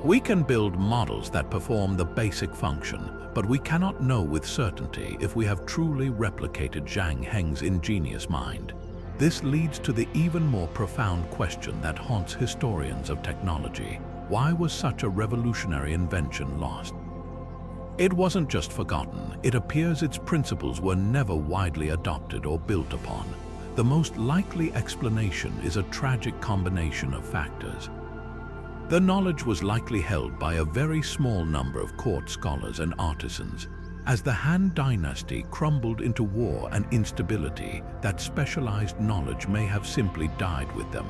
We can build models that perform the basic function, but we cannot know with certainty if we have truly replicated Zhang Heng's ingenious mind. This leads to the even more profound question that haunts historians of technology. Why was such a revolutionary invention lost? It wasn't just forgotten. It appears its principles were never widely adopted or built upon. The most likely explanation is a tragic combination of factors. The knowledge was likely held by a very small number of court scholars and artisans. As the Han Dynasty crumbled into war and instability, that specialized knowledge may have simply died with them.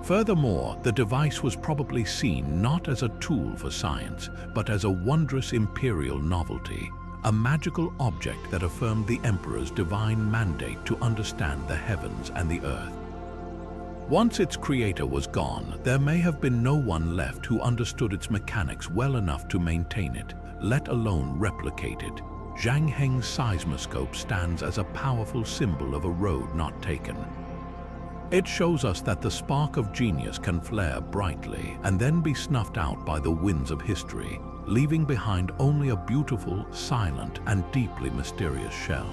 Furthermore, the device was probably seen not as a tool for science, but as a wondrous imperial novelty, a magical object that affirmed the emperor's divine mandate to understand the heavens and the earth. Once its creator was gone, there may have been no one left who understood its mechanics well enough to maintain it, let alone replicate it. Zhang Heng's seismoscope stands as a powerful symbol of a road not taken. It shows us that the spark of genius can flare brightly and then be snuffed out by the winds of history, leaving behind only a beautiful, silent, and deeply mysterious shell.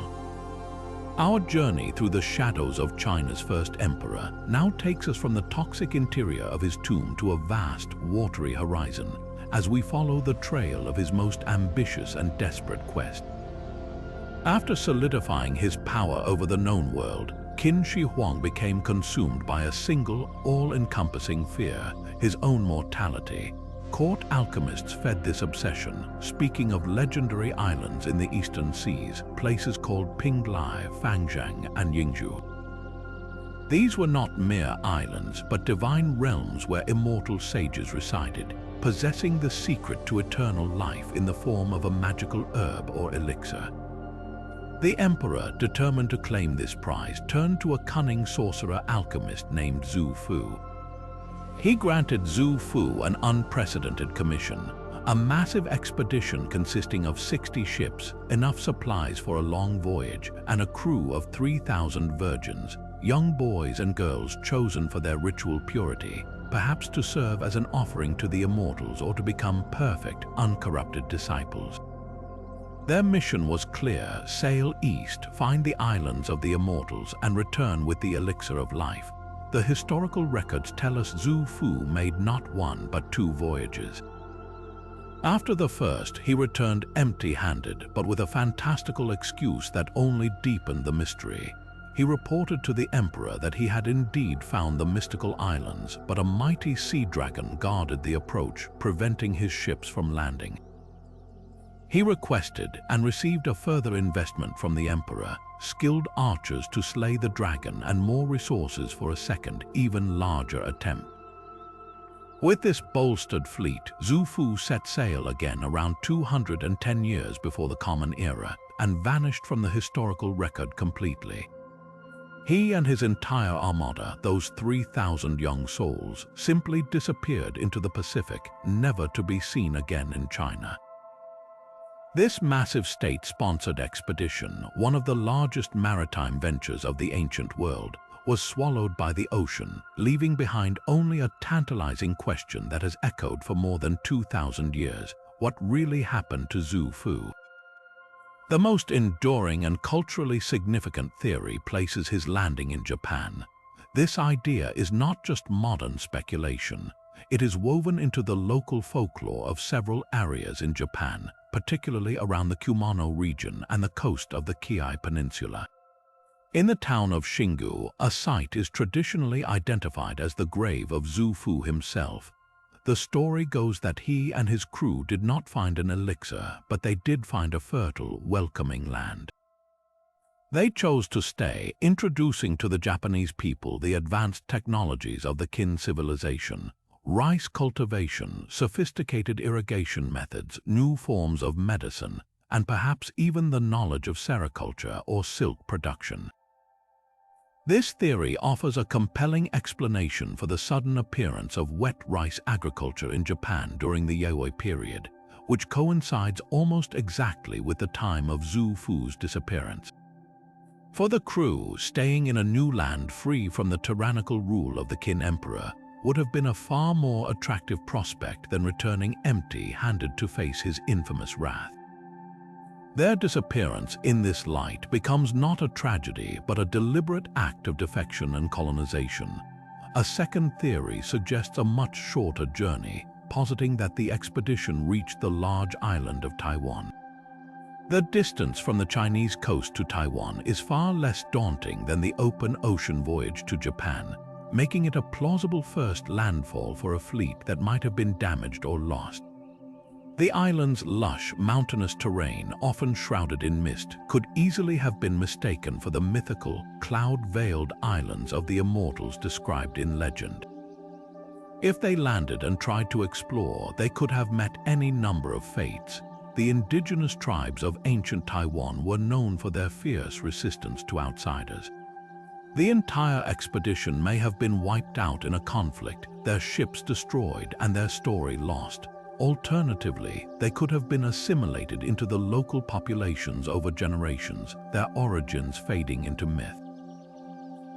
Our journey through the shadows of China's first emperor now takes us from the toxic interior of his tomb to a vast, watery horizon as we follow the trail of his most ambitious and desperate quest. After solidifying his power over the known world, Qin Shi Huang became consumed by a single, all-encompassing fear, his own mortality. Court alchemists fed this obsession, speaking of legendary islands in the eastern seas, places called Pinglai, Fangzhang, and Yingzhou. These were not mere islands, but divine realms where immortal sages resided, possessing the secret to eternal life in the form of a magical herb or elixir. The emperor, determined to claim this prize, turned to a cunning sorcerer alchemist named Zhu Fu. He granted Zhu Fu an unprecedented commission, a massive expedition consisting of 60 ships, enough supplies for a long voyage, and a crew of 3,000 virgins, young boys and girls chosen for their ritual purity, perhaps to serve as an offering to the immortals or to become perfect, uncorrupted disciples. Their mission was clear: sail east, find the islands of the immortals, and return with the elixir of life. The historical records tell us Zhu Fu made not one but 2 voyages. After the first, he returned empty-handed, but with a fantastical excuse that only deepened the mystery. He reported to the emperor that he had indeed found the mystical islands, but a mighty sea dragon guarded the approach, preventing his ships from landing. He requested and received a further investment from the emperor, skilled archers to slay the dragon and more resources for a second, even larger attempt. With this bolstered fleet, Zhu Fu set sail again around 210 years before the Common Era and vanished from the historical record completely. He and his entire armada, those 3,000 young souls, simply disappeared into the Pacific, never to be seen again in China. This massive state-sponsored expedition, one of the largest maritime ventures of the ancient world, was swallowed by the ocean, leaving behind only a tantalizing question that has echoed for more than 2,000 years: what really happened to Zhu Fu? The most enduring and culturally significant theory places his landing in Japan. This idea is not just modern speculation. It is woven into the local folklore of several areas in Japan, particularly around the Kumano region and the coast of the Qi Peninsula. In the town of Xingu, a site is traditionally identified as the grave of Zhu Fu himself. The story goes that he and his crew did not find an elixir, but they did find a fertile, welcoming land. They chose to stay, introducing to the Japanese people the advanced technologies of the Qin civilization: rice cultivation, sophisticated irrigation methods, new forms of medicine, and perhaps even the knowledge of sericulture or silk production. This theory offers a compelling explanation for the sudden appearance of wet rice agriculture in Japan during the Yayoi period, which coincides almost exactly with the time of Zhu Fu's disappearance. For the crew, staying in a new land free from the tyrannical rule of the Qin emperor would have been a far more attractive prospect than returning empty-handed to face his infamous wrath. Their disappearance in this light becomes not a tragedy but a deliberate act of defection and colonization. A second theory suggests a much shorter journey, positing that the expedition reached the large island of Taiwan. The distance from the Chinese coast to Taiwan is far less daunting than the open ocean voyage to Japan, making it a plausible first landfall for a fleet that might have been damaged or lost. The island's lush, mountainous terrain, often shrouded in mist, could easily have been mistaken for the mythical, cloud-veiled islands of the immortals described in legend. If they landed and tried to explore, they could have met any number of fates. The indigenous tribes of ancient Taiwan were known for their fierce resistance to outsiders. The entire expedition may have been wiped out in a conflict, their ships destroyed and their story lost. Alternatively, they could have been assimilated into the local populations over generations, their origins fading into myth.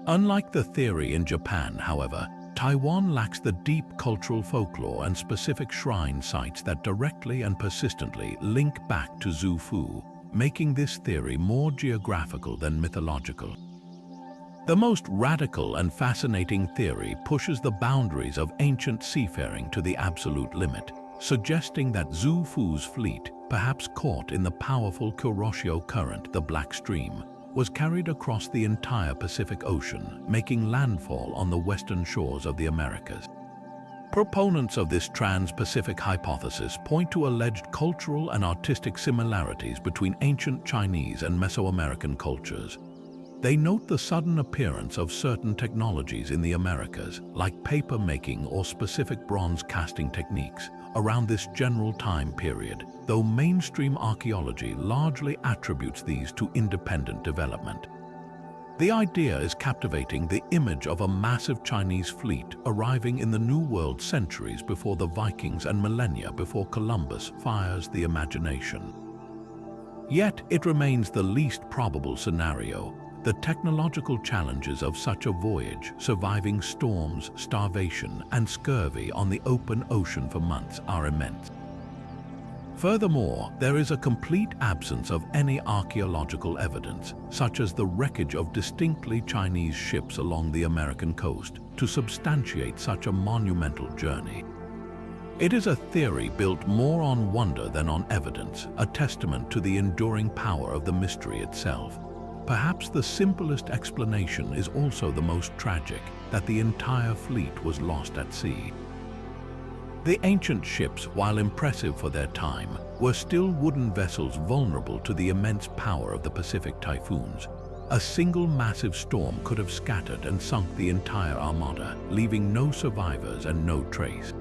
Unlike the theory in Japan, however, Taiwan lacks the deep cultural folklore and specific shrine sites that directly and persistently link back to Zhu Fu, making this theory more geographical than mythological. The most radical and fascinating theory pushes the boundaries of ancient seafaring to the absolute limit, suggesting that Zhu Fu's fleet, perhaps caught in the powerful Kuroshio current, the Black Stream, was carried across the entire Pacific Ocean, making landfall on the western shores of the Americas. Proponents of this trans-Pacific hypothesis point to alleged cultural and artistic similarities between ancient Chinese and Mesoamerican cultures. They note the sudden appearance of certain technologies in the Americas, like paper making or specific bronze casting techniques, around this general time period, though mainstream archaeology largely attributes these to independent development. The idea is captivating, the image of a massive Chinese fleet arriving in the New World centuries before the Vikings and millennia before Columbus fires the imagination. Yet it remains the least probable scenario. The technological challenges of such a voyage, surviving storms, starvation, and scurvy on the open ocean for months, are immense. Furthermore, there is a complete absence of any archaeological evidence, such as the wreckage of distinctly Chinese ships along the American coast, to substantiate such a monumental journey. It is a theory built more on wonder than on evidence, a testament to the enduring power of the mystery itself. Perhaps the simplest explanation is also the most tragic, that the entire fleet was lost at sea. The ancient ships, while impressive for their time, were still wooden vessels vulnerable to the immense power of the Pacific typhoons. A single massive storm could have scattered and sunk the entire armada, leaving no survivors and no trace.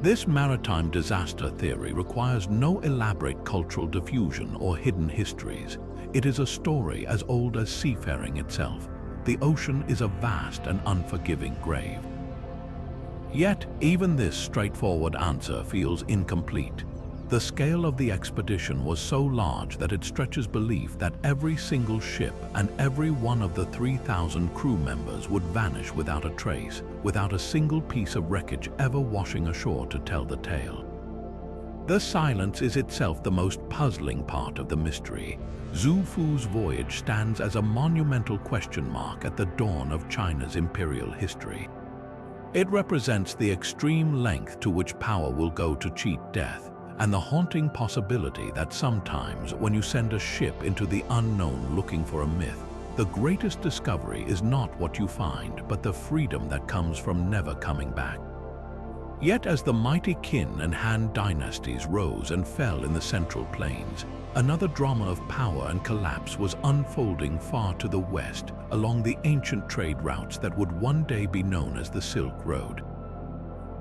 This maritime disaster theory requires no elaborate cultural diffusion or hidden histories. It is a story as old as seafaring itself. The ocean is a vast and unforgiving grave. Yet, even this straightforward answer feels incomplete. The scale of the expedition was so large that it stretches belief that every single ship and every one of the 3,000 crew members would vanish without a trace, without a single piece of wreckage ever washing ashore to tell the tale. The silence is itself the most puzzling part of the mystery. Zhu Fu's voyage stands as a monumental question mark at the dawn of China's imperial history. It represents the extreme length to which power will go to cheat death, and the haunting possibility that sometimes when you send a ship into the unknown looking for a myth, the greatest discovery is not what you find, but the freedom that comes from never coming back. Yet as the mighty Qin and Han dynasties rose and fell in the Central Plains, another drama of power and collapse was unfolding far to the west along the ancient trade routes that would one day be known as the Silk Road.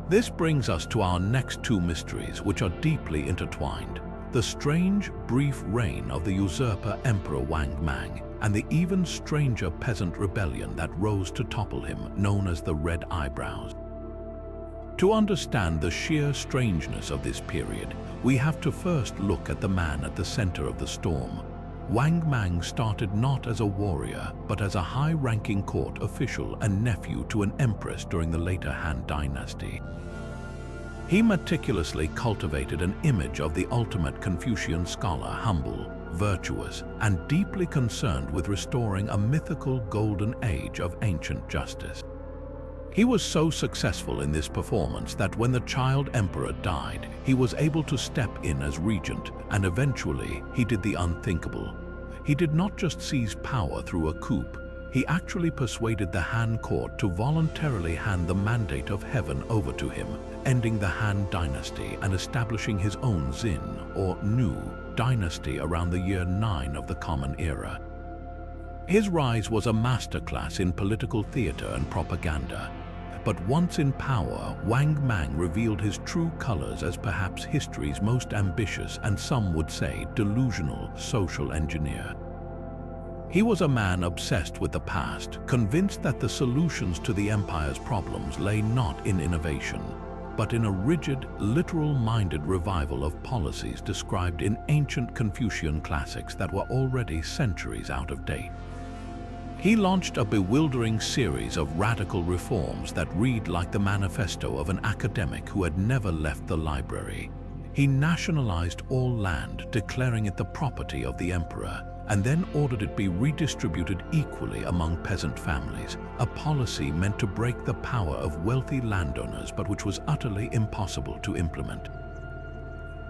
This brings us to our next two mysteries, which are deeply intertwined: the strange, brief reign of the usurper Emperor Wang Mang and the even stranger peasant rebellion that rose to topple him, known as the Red Eyebrows. To understand the sheer strangeness of this period, we have to first look at the man at the center of the storm. Wang Mang started not as a warrior, but as a high-ranking court official and nephew to an empress during the later Han Dynasty. He meticulously cultivated an image of the ultimate Confucian scholar, humble, virtuous, and deeply concerned with restoring a mythical golden age of ancient justice. He was so successful in this performance that when the child emperor died, he was able to step in as regent, and eventually he did the unthinkable. He did not just seize power through a coup, he actually persuaded the Han court to voluntarily hand the mandate of heaven over to him, ending the Han dynasty and establishing his own Xin, or new, dynasty around the year 9 of the Common Era. His rise was a masterclass in political theater and propaganda. But once in power, Wang Mang revealed his true colors as perhaps history's most ambitious and, some would say, delusional social engineer. He was a man obsessed with the past, convinced that the solutions to the empire's problems lay not in innovation, but in a rigid, literal-minded revival of policies described in ancient Confucian classics that were already centuries out of date. He launched a bewildering series of radical reforms that read like the manifesto of an academic who had never left the library. He nationalized all land, declaring it the property of the emperor, and then ordered it be redistributed equally among peasant families, a policy meant to break the power of wealthy landowners but which was utterly impossible to implement.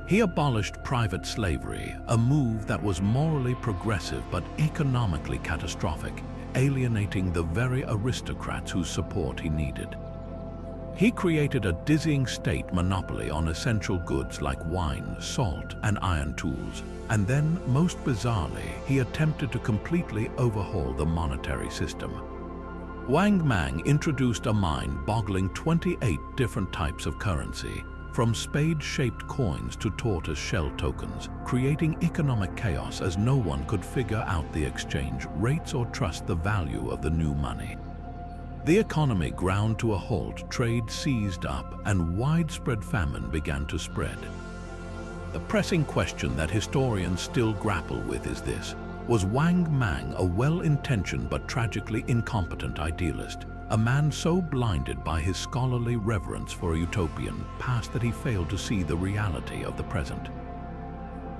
He abolished private slavery, a move that was morally progressive but economically catastrophic, alienating the very aristocrats whose support he needed. He created a dizzying state monopoly on essential goods like wine, salt, and iron tools, and then, most bizarrely, he attempted to completely overhaul the monetary system. Wang Mang introduced a mind-boggling 28 different types of currency, from spade-shaped coins to tortoise-shell tokens, creating economic chaos as no one could figure out the exchange rates or trust the value of the new money. The economy ground to a halt, trade seized up, and widespread famine began to spread. The pressing question that historians still grapple with is this: was Wang Mang a well-intentioned but tragically incompetent idealist, a man so blinded by his scholarly reverence for a utopian past that he failed to see the reality of the present?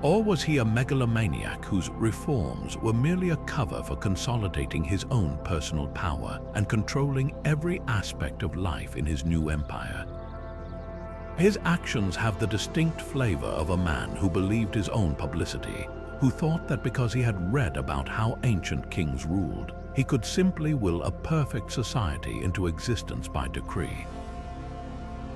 Or was he a megalomaniac whose reforms were merely a cover for consolidating his own personal power and controlling every aspect of life in his new empire? His actions have the distinct flavor of a man who believed his own publicity, who thought that because he had read about how ancient kings ruled, he could simply will a perfect society into existence by decree.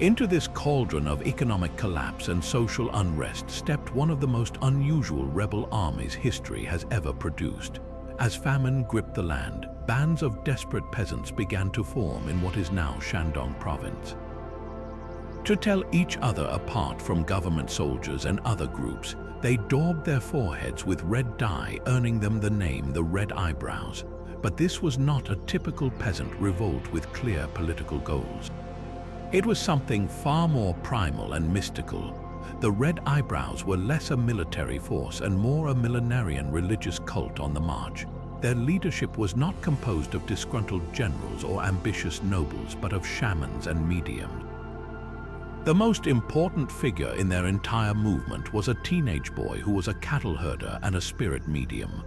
Into this cauldron of economic collapse and social unrest stepped one of the most unusual rebel armies history has ever produced. As famine gripped the land, bands of desperate peasants began to form in what is now Shandong province. To tell each other apart from government soldiers and other groups, they daubed their foreheads with red dye, earning them the name the Red Eyebrows. But this was not a typical peasant revolt with clear political goals. It was something far more primal and mystical. The Red Eyebrows were less a military force and more a millenarian religious cult on the march. Their leadership was not composed of disgruntled generals or ambitious nobles, but of shamans and mediums. The most important figure in their entire movement was a teenage boy who was a cattle herder and a spirit medium.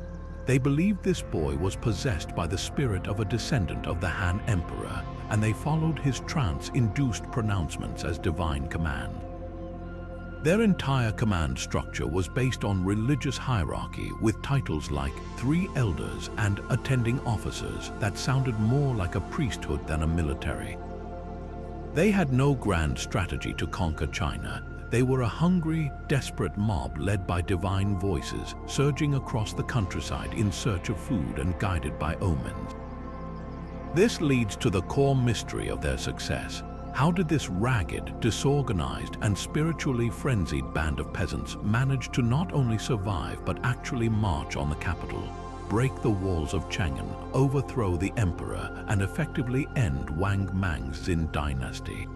They believed this boy was possessed by the spirit of a descendant of the Han Emperor, and they followed his trance-induced pronouncements as divine command. Their entire command structure was based on religious hierarchy with titles like Three Elders and Attending Officers that sounded more like a priesthood than a military. They had no grand strategy to conquer China. They were a hungry, desperate mob led by divine voices, surging across the countryside in search of food and guided by omens. This leads to the core mystery of their success. How did this ragged, disorganized, and spiritually frenzied band of peasants manage to not only survive but actually march on the capital, break the walls of Chang'an, overthrow the emperor, and effectively end Wang Mang's Xia Dynasty?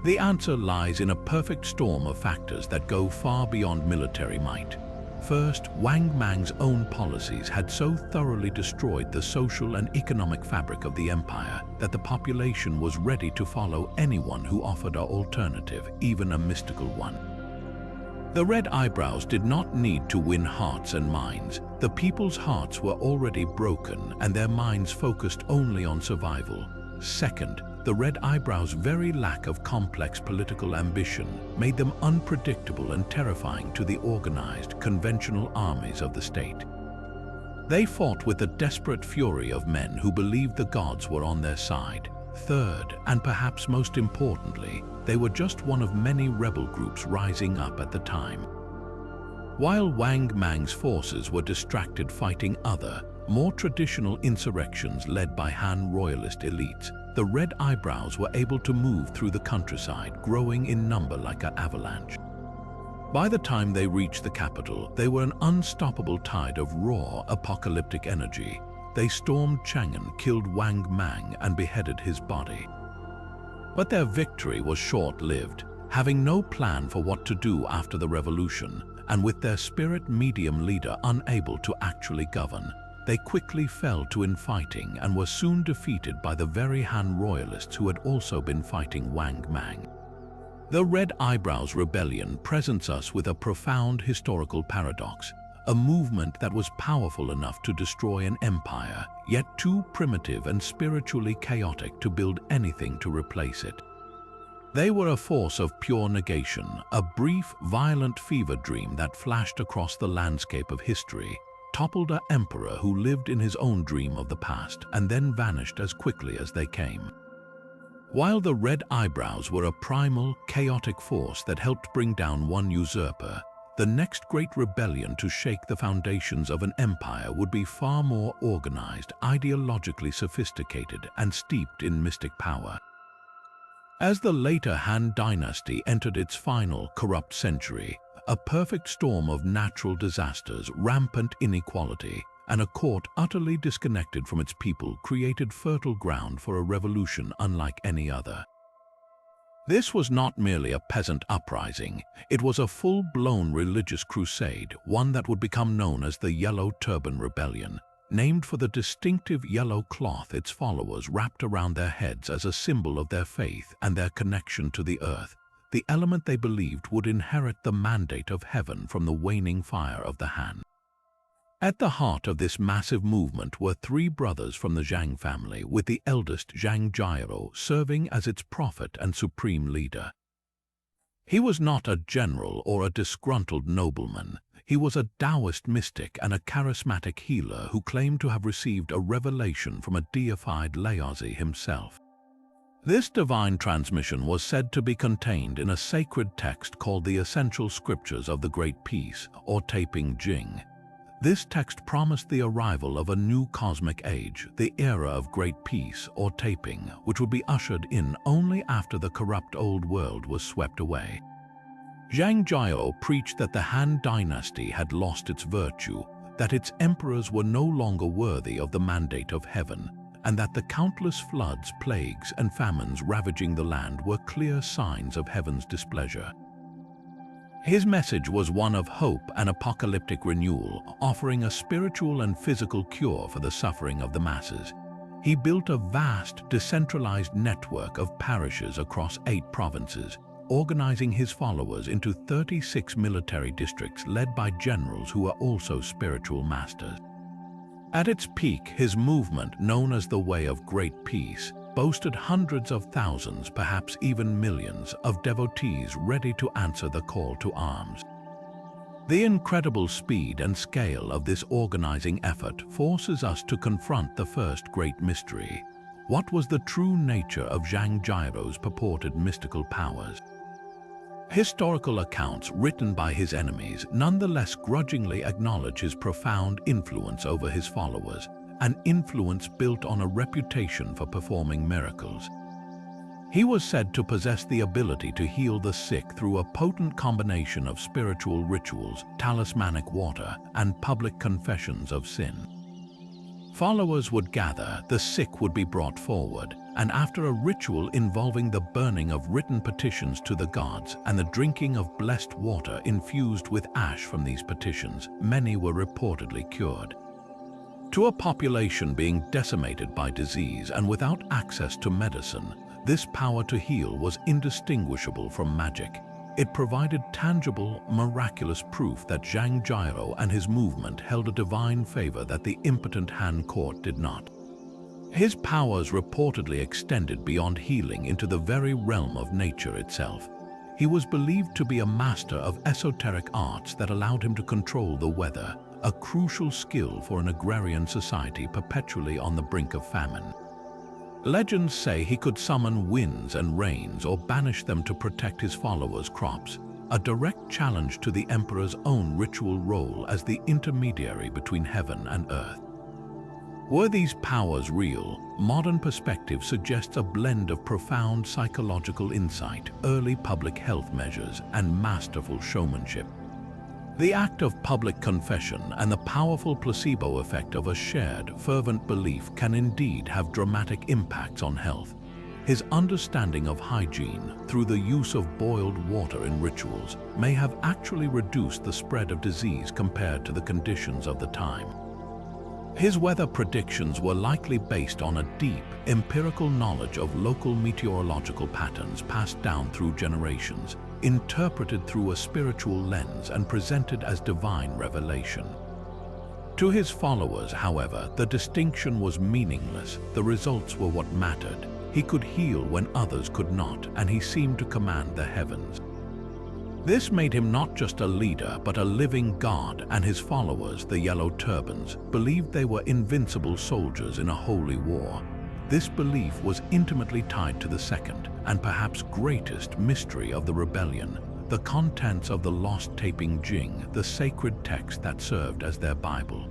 The answer lies in a perfect storm of factors that go far beyond military might. First, Wang Mang's own policies had so thoroughly destroyed the social and economic fabric of the empire that the population was ready to follow anyone who offered an alternative, even a mystical one. The Red Eyebrows did not need to win hearts and minds. The people's hearts were already broken and their minds focused only on survival. Second, the Red Eyebrows' very lack of complex political ambition made them unpredictable and terrifying to the organized, conventional armies of the state. They fought with the desperate fury of men who believed the gods were on their side. Third, and perhaps most importantly, they were just one of many rebel groups rising up at the time. While Wang Mang's forces were distracted fighting other, more traditional insurrections led by Han royalist elites, the Red Eyebrows were able to move through the countryside, growing in number like an avalanche. By the time they reached the capital, they were an unstoppable tide of raw, apocalyptic energy. They stormed Chang'an, killed Wang Mang, and beheaded his body. But their victory was short-lived. Having no plan for what to do after the revolution, and with their spirit medium leader unable to actually govern, they quickly fell to infighting and were soon defeated by the very Han royalists who had also been fighting Wang Mang. The Red Eyebrows Rebellion presents us with a profound historical paradox, a movement that was powerful enough to destroy an empire, yet too primitive and spiritually chaotic to build anything to replace it. They were a force of pure negation, a brief, violent fever dream that flashed across the landscape of history, toppled an emperor who lived in his own dream of the past, and then vanished as quickly as they came. While the Red Eyebrows were a primal, chaotic force that helped bring down one usurper, the next great rebellion to shake the foundations of an empire would be far more organized, ideologically sophisticated, and steeped in mystic power. As the later Han Dynasty entered its final, corrupt century, a perfect storm of natural disasters, rampant inequality, and a court utterly disconnected from its people created fertile ground for a revolution unlike any other. This was not merely a peasant uprising, it was a full-blown religious crusade, one that would become known as the Yellow Turban Rebellion, named for the distinctive yellow cloth its followers wrapped around their heads as a symbol of their faith and their connection to the earth, the element they believed would inherit the mandate of heaven from the waning fire of the Han. At the heart of this massive movement were three brothers from the Zhang family, with the eldest Zhang Jiao serving as its prophet and supreme leader. He was not a general or a disgruntled nobleman. He was a Taoist mystic and a charismatic healer who claimed to have received a revelation from a deified Laozi himself. This divine transmission was said to be contained in a sacred text called the Essential Scriptures of the Great Peace, or Taiping Jing. This text promised the arrival of a new cosmic age, the era of great peace, or Taiping, which would be ushered in only after the corrupt old world was swept away. Zhang Jiao preached that the Han Dynasty had lost its virtue, that its emperors were no longer worthy of the mandate of heaven, and that the countless floods, plagues, and famines ravaging the land were clear signs of heaven's displeasure. His message was one of hope and apocalyptic renewal, offering a spiritual and physical cure for the suffering of the masses. He built a vast, decentralized network of parishes across 8 provinces, organizing his followers into 36 military districts led by generals who were also spiritual masters. At its peak, his movement, known as the Way of Great Peace, boasted hundreds of thousands, perhaps even millions, of devotees ready to answer the call to arms. The incredible speed and scale of this organizing effort forces us to confront the first great mystery. What was the true nature of Zhang Jiao's purported mystical powers? Historical accounts written by his enemies nonetheless grudgingly acknowledge his profound influence over his followers, an influence built on a reputation for performing miracles. He was said to possess the ability to heal the sick through a potent combination of spiritual rituals, talismanic water, and public confessions of sin. Followers would gather, the sick would be brought forward, and after a ritual involving the burning of written petitions to the gods and the drinking of blessed water infused with ash from these petitions, many were reportedly cured. To a population being decimated by disease and without access to medicine, this power to heal was indistinguishable from magic. It provided tangible, miraculous proof that Zhang Jiao and his movement held a divine favor that the impotent Han court did not. His powers reportedly extended beyond healing into the very realm of nature itself. He was believed to be a master of esoteric arts that allowed him to control the weather, a crucial skill for an agrarian society perpetually on the brink of famine. Legends say he could summon winds and rains or banish them to protect his followers' crops, a direct challenge to the emperor's own ritual role as the intermediary between heaven and earth. Were these powers real, modern perspective suggests a blend of profound psychological insight, early public health measures, and masterful showmanship. The act of public confession and the powerful placebo effect of a shared, fervent belief can indeed have dramatic impacts on health. His understanding of hygiene, through the use of boiled water in rituals, may have actually reduced the spread of disease compared to the conditions of the time. His weather predictions were likely based on a deep, empirical knowledge of local meteorological patterns passed down through generations, interpreted through a spiritual lens and presented as divine revelation. To his followers, however, the distinction was meaningless. The results were what mattered. He could heal when others could not, and he seemed to command the heavens. This made him not just a leader, but a living god, and his followers, the Yellow Turbans, believed they were invincible soldiers in a holy war. This belief was intimately tied to the second, and perhaps greatest, mystery of the rebellion, the contents of the lost Taiping Jing, the sacred text that served as their Bible.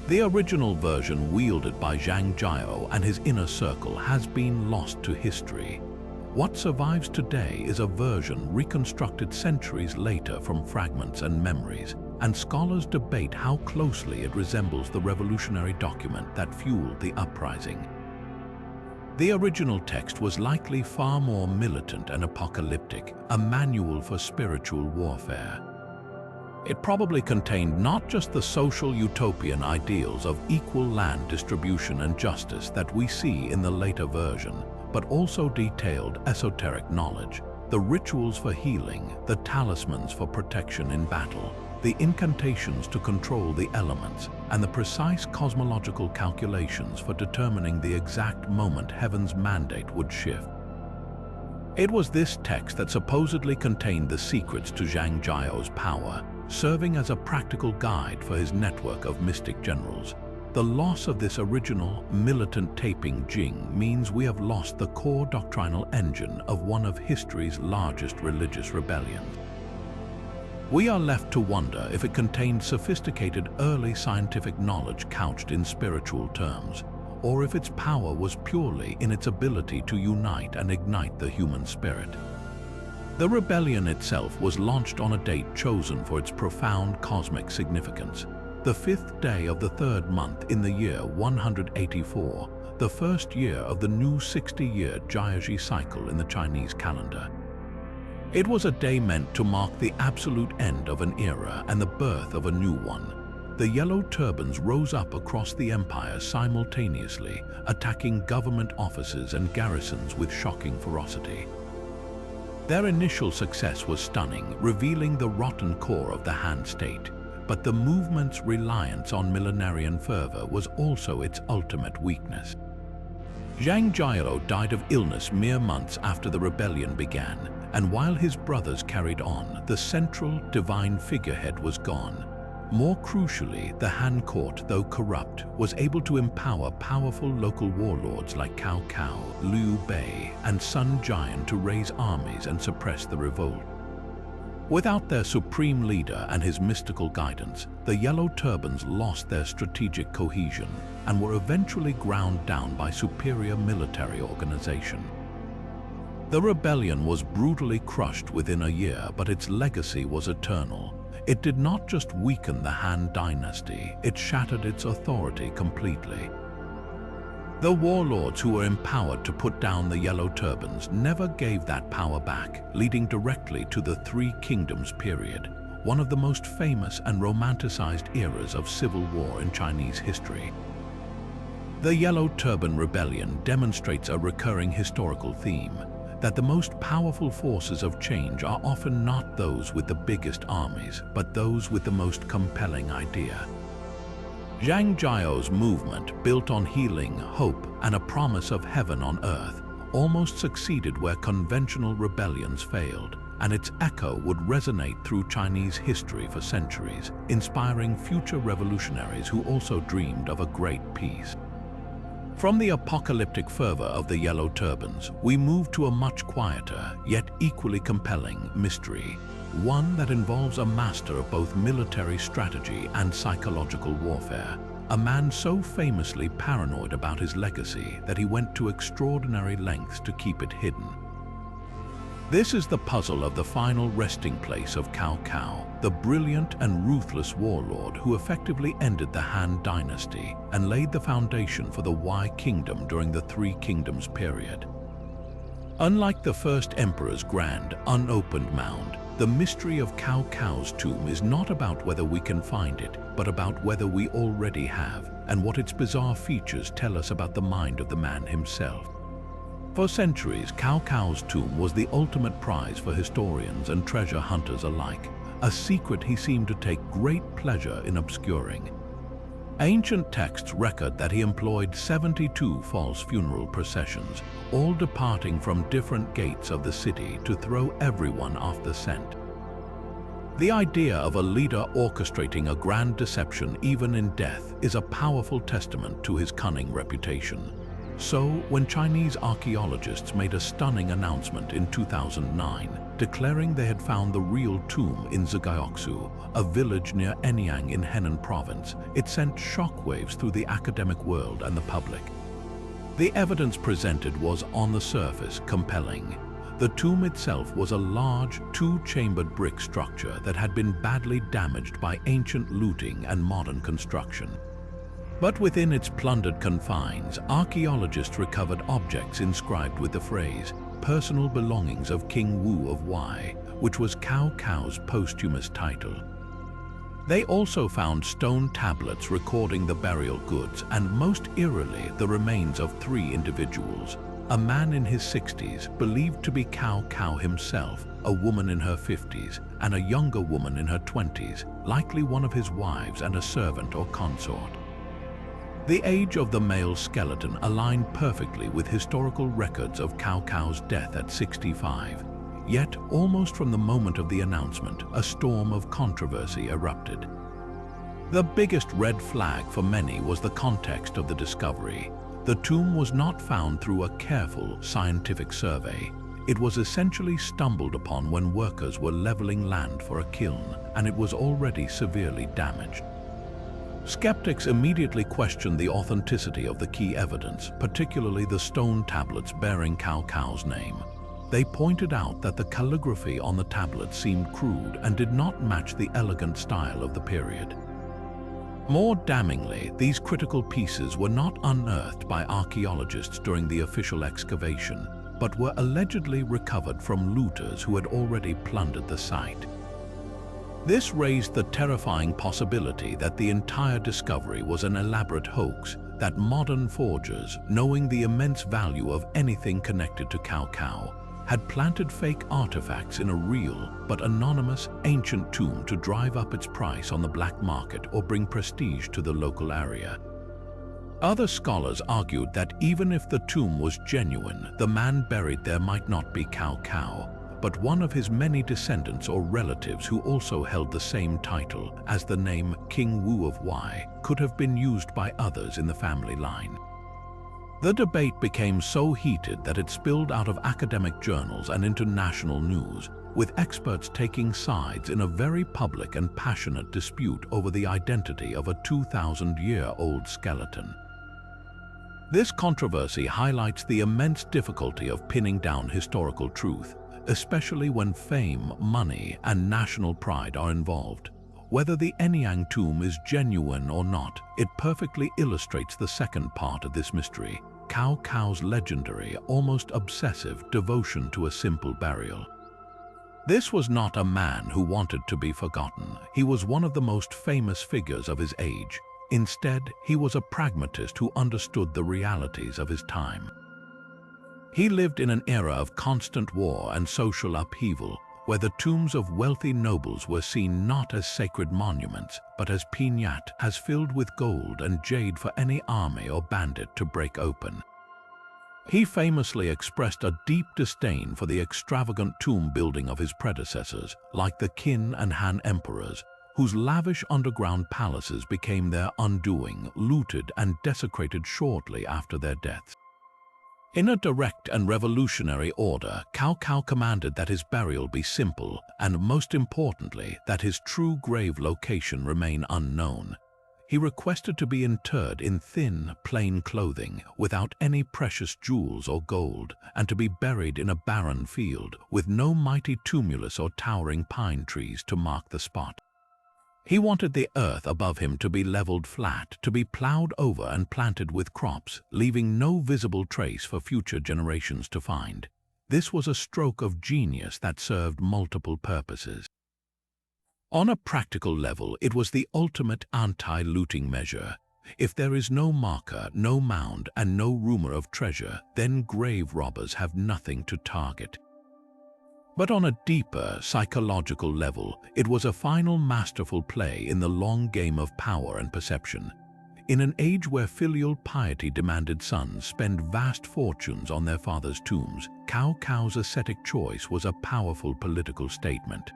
The original version wielded by Zhang Jiao and his inner circle has been lost to history. What survives today is a version reconstructed centuries later from fragments and memories, and scholars debate how closely it resembles the revolutionary document that fueled the uprising. The original text was likely far more militant and apocalyptic, a manual for spiritual warfare. It probably contained not just the social utopian ideals of equal land distribution and justice that we see in the later version, but also detailed esoteric knowledge, the rituals for healing, the talismans for protection in battle, the incantations to control the elements, and the precise cosmological calculations for determining the exact moment heaven's mandate would shift. It was this text that supposedly contained the secrets to Zhang Jiao's power, serving as a practical guide for his network of mystic generals. The loss of this original, militant Taiping Jing means we have lost the core doctrinal engine of one of history's largest religious rebellions. We are left to wonder if it contained sophisticated early scientific knowledge couched in spiritual terms, or if its power was purely in its ability to unite and ignite the human spirit. The rebellion itself was launched on a date chosen for its profound cosmic significance. The 5th day of the 3rd month in the year 184, the first year of the new 60-year Jiaozhi cycle in the Chinese calendar. It was a day meant to mark the absolute end of an era and the birth of a new one. The Yellow Turbans rose up across the empire simultaneously, attacking government offices and garrisons with shocking ferocity. Their initial success was stunning, revealing the rotten core of the Han state. But the movement's reliance on millenarian fervor was also its ultimate weakness. Zhang Jiao died of illness mere months after the rebellion began, and while his brothers carried on, the central divine figurehead was gone. More crucially, the Han court, though corrupt, was able to empower powerful local warlords like Cao Cao, Liu Bei, and Sun Jian to raise armies and suppress the revolt. Without their supreme leader and his mystical guidance, the Yellow Turbans lost their strategic cohesion and were eventually ground down by superior military organization. The rebellion was brutally crushed within a year, but its legacy was eternal. It did not just weaken the Han Dynasty, it shattered its authority completely. The warlords who were empowered to put down the Yellow Turbans never gave that power back, leading directly to the Three Kingdoms period, one of the most famous and romanticized eras of civil war in Chinese history. The Yellow Turban Rebellion demonstrates a recurring historical theme, that the most powerful forces of change are often not those with the biggest armies, but those with the most compelling idea. Zhang Jiao's movement, built on healing, hope, and a promise of heaven on earth, almost succeeded where conventional rebellions failed, and its echo would resonate through Chinese history for centuries, inspiring future revolutionaries who also dreamed of a great peace. From the apocalyptic fervor of the Yellow Turbans, we move to a much quieter, yet equally compelling mystery, one that involves a master of both military strategy and psychological warfare, a man so famously paranoid about his legacy that he went to extraordinary lengths to keep it hidden. This is the puzzle of the final resting place of Cao Cao, the brilliant and ruthless warlord who effectively ended the Han Dynasty and laid the foundation for the Wei Kingdom during the Three Kingdoms period. Unlike the first emperor's grand, unopened mound, The mystery of Cao Cao's tomb is not about whether we can find it, but about whether we already have, and what its bizarre features tell us about the mind of the man himself. For centuries, Cao Cao's tomb was the ultimate prize for historians and treasure hunters alike, a secret he seemed to take great pleasure in obscuring. Ancient texts record that he employed 72 false funeral processions, all departing from different gates of the city to throw everyone off the scent. The idea of a leader orchestrating a grand deception even in death is a powerful testament to his cunning reputation. So, when Chinese archaeologists made a stunning announcement in 2009, declaring they had found the real tomb in Zhigayoksu, a village near Anyang in Henan province, it sent shockwaves through the academic world and the public. The evidence presented was, on the surface, compelling. The tomb itself was a large, two-chambered brick structure that had been badly damaged by ancient looting and modern construction. But within its plundered confines, archaeologists recovered objects inscribed with the phrase, "Personal belongings of King Wu of Wei," which was Cao Cao's posthumous title. They also found stone tablets recording the burial goods and, most eerily, the remains of 3 individuals. A man in his 60s, believed to be Cao Cao himself, a woman in her 50s, and a younger woman in her 20s, likely one of his wives and a servant or consort. The age of the male skeleton aligned perfectly with historical records of Cao Cao's death at 65. Yet, almost from the moment of the announcement, a storm of controversy erupted. The biggest red flag for many was the context of the discovery. The tomb was not found through a careful scientific survey. It was essentially stumbled upon when workers were leveling land for a kiln, and it was already severely damaged. Skeptics immediately questioned the authenticity of the key evidence, particularly the stone tablets bearing Cao Cao's name. They pointed out that the calligraphy on the tablets seemed crude and did not match the elegant style of the period. More damningly, these critical pieces were not unearthed by archaeologists during the official excavation, but were allegedly recovered from looters who had already plundered the site. This raised the terrifying possibility that the entire discovery was an elaborate hoax, that modern forgers, knowing the immense value of anything connected to Cao Cao, had planted fake artifacts in a real but anonymous ancient tomb to drive up its price on the black market or bring prestige to the local area. Other scholars argued that even if the tomb was genuine, the man buried there might not be Cao Cao, but one of his many descendants or relatives who also held the same title, as the name King Wu of Wei could have been used by others in the family line. The debate became so heated that it spilled out of academic journals and into national news, with experts taking sides in a very public and passionate dispute over the identity of a 2,000-year-old skeleton. This controversy highlights the immense difficulty of pinning down historical truth, especially when fame, money, and national pride are involved. Whether the Anyang tomb is genuine or not, it perfectly illustrates the second part of this mystery, Cao Cao's legendary, almost obsessive devotion to a simple burial. This was not a man who wanted to be forgotten. He was one of the most famous figures of his age. Instead, he was a pragmatist who understood the realities of his time. He lived in an era of constant war and social upheaval, where the tombs of wealthy nobles were seen not as sacred monuments, but as piñatas filled with gold and jade for any army or bandit to break open. He famously expressed a deep disdain for the extravagant tomb building of his predecessors, like the Qin and Han emperors, whose lavish underground palaces became their undoing, looted and desecrated shortly after their deaths. In a direct and revolutionary order, Cao Cao commanded that his burial be simple and, most importantly, that his true grave location remain unknown. He requested to be interred in thin, plain clothing, without any precious jewels or gold, and to be buried in a barren field, with no mighty tumulus or towering pine trees to mark the spot. He wanted the earth above him to be leveled flat, to be plowed over and planted with crops, leaving no visible trace for future generations to find. This was a stroke of genius that served multiple purposes. On a practical level, it was the ultimate anti-looting measure. If there is no marker, no mound, and no rumor of treasure, then grave robbers have nothing to target. But on a deeper psychological level, it was a final masterful play in the long game of power and perception. In an age where filial piety demanded sons spend vast fortunes on their fathers' tombs, Cao Cao's ascetic choice was a powerful political statement.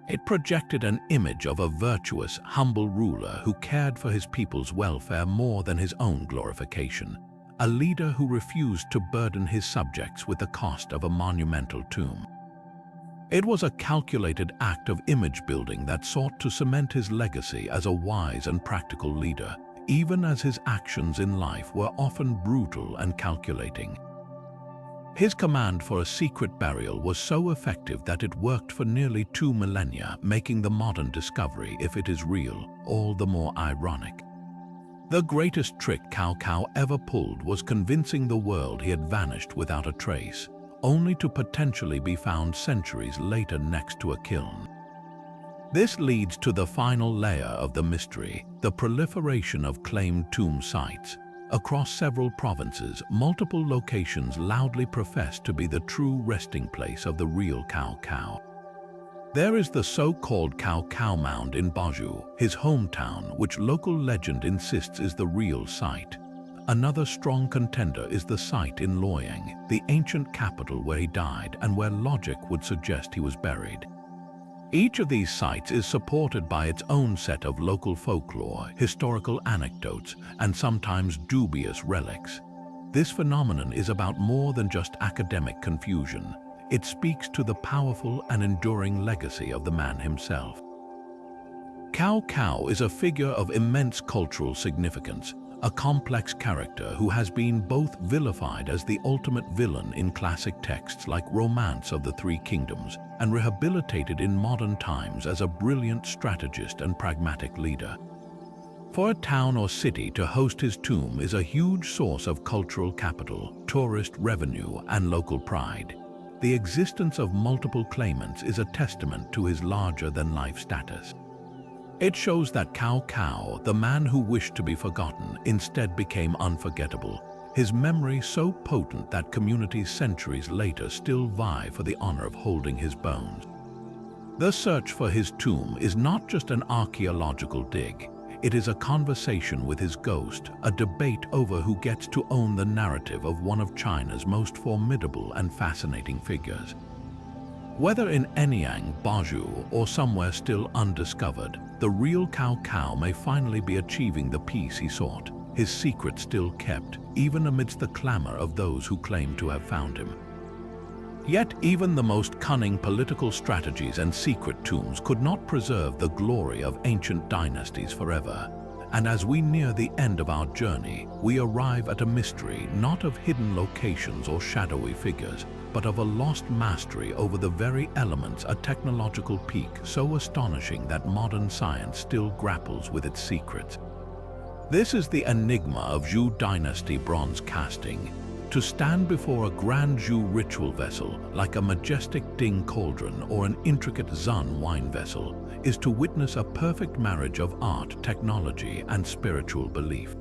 It projected an image of a virtuous, humble ruler who cared for his people's welfare more than his own glorification, a leader who refused to burden his subjects with the cost of a monumental tomb. It was a calculated act of image building that sought to cement his legacy as a wise and practical leader, even as his actions in life were often brutal and calculating. His command for a secret burial was so effective that it worked for nearly 2 millennia, making the modern discovery, if it is real, all the more ironic. The greatest trick Cao Cao ever pulled was convincing the world he had vanished without a trace, only to potentially be found centuries later next to a kiln. This leads to the final layer of the mystery, the proliferation of claimed tomb sites. Across several provinces, multiple locations loudly profess to be the true resting place of the real Cao Cao. There is the so-called Cao Cao Mound in Baju, his hometown, which local legend insists is the real site. Another strong contender is the site in Luoyang, the ancient capital where he died and where logic would suggest he was buried. Each of these sites is supported by its own set of local folklore, historical anecdotes, and sometimes dubious relics. This phenomenon is about more than just academic confusion. It speaks to the powerful and enduring legacy of the man himself. Cao Cao is a figure of immense cultural significance, a complex character who has been both vilified as the ultimate villain in classic texts like Romance of the Three Kingdoms and rehabilitated in modern times as a brilliant strategist and pragmatic leader. For a town or city to host his tomb is a huge source of cultural capital, tourist revenue, and local pride. The existence of multiple claimants is a testament to his larger-than-life status. It shows that Cao Cao, the man who wished to be forgotten, instead became unforgettable, his memory so potent that communities centuries later still vie for the honor of holding his bones. The search for his tomb is not just an archaeological dig. It is a conversation with his ghost, a debate over who gets to own the narrative of one of China's most formidable and fascinating figures. Whether in Anyang, Baju, or somewhere still undiscovered, the real Cao Cao may finally be achieving the peace he sought, his secret still kept, even amidst the clamor of those who claim to have found him. Yet even the most cunning political strategies and secret tombs could not preserve the glory of ancient dynasties forever. And as we near the end of our journey, we arrive at a mystery not of hidden locations or shadowy figures, but of a lost mastery over the very elements, a technological peak so astonishing that modern science still grapples with its secrets. This is the enigma of Xia Dynasty bronze casting. To stand before a grand Zhu ritual vessel, like a majestic Ding cauldron or an intricate Zun wine vessel, is to witness a perfect marriage of art, technology, and spiritual belief.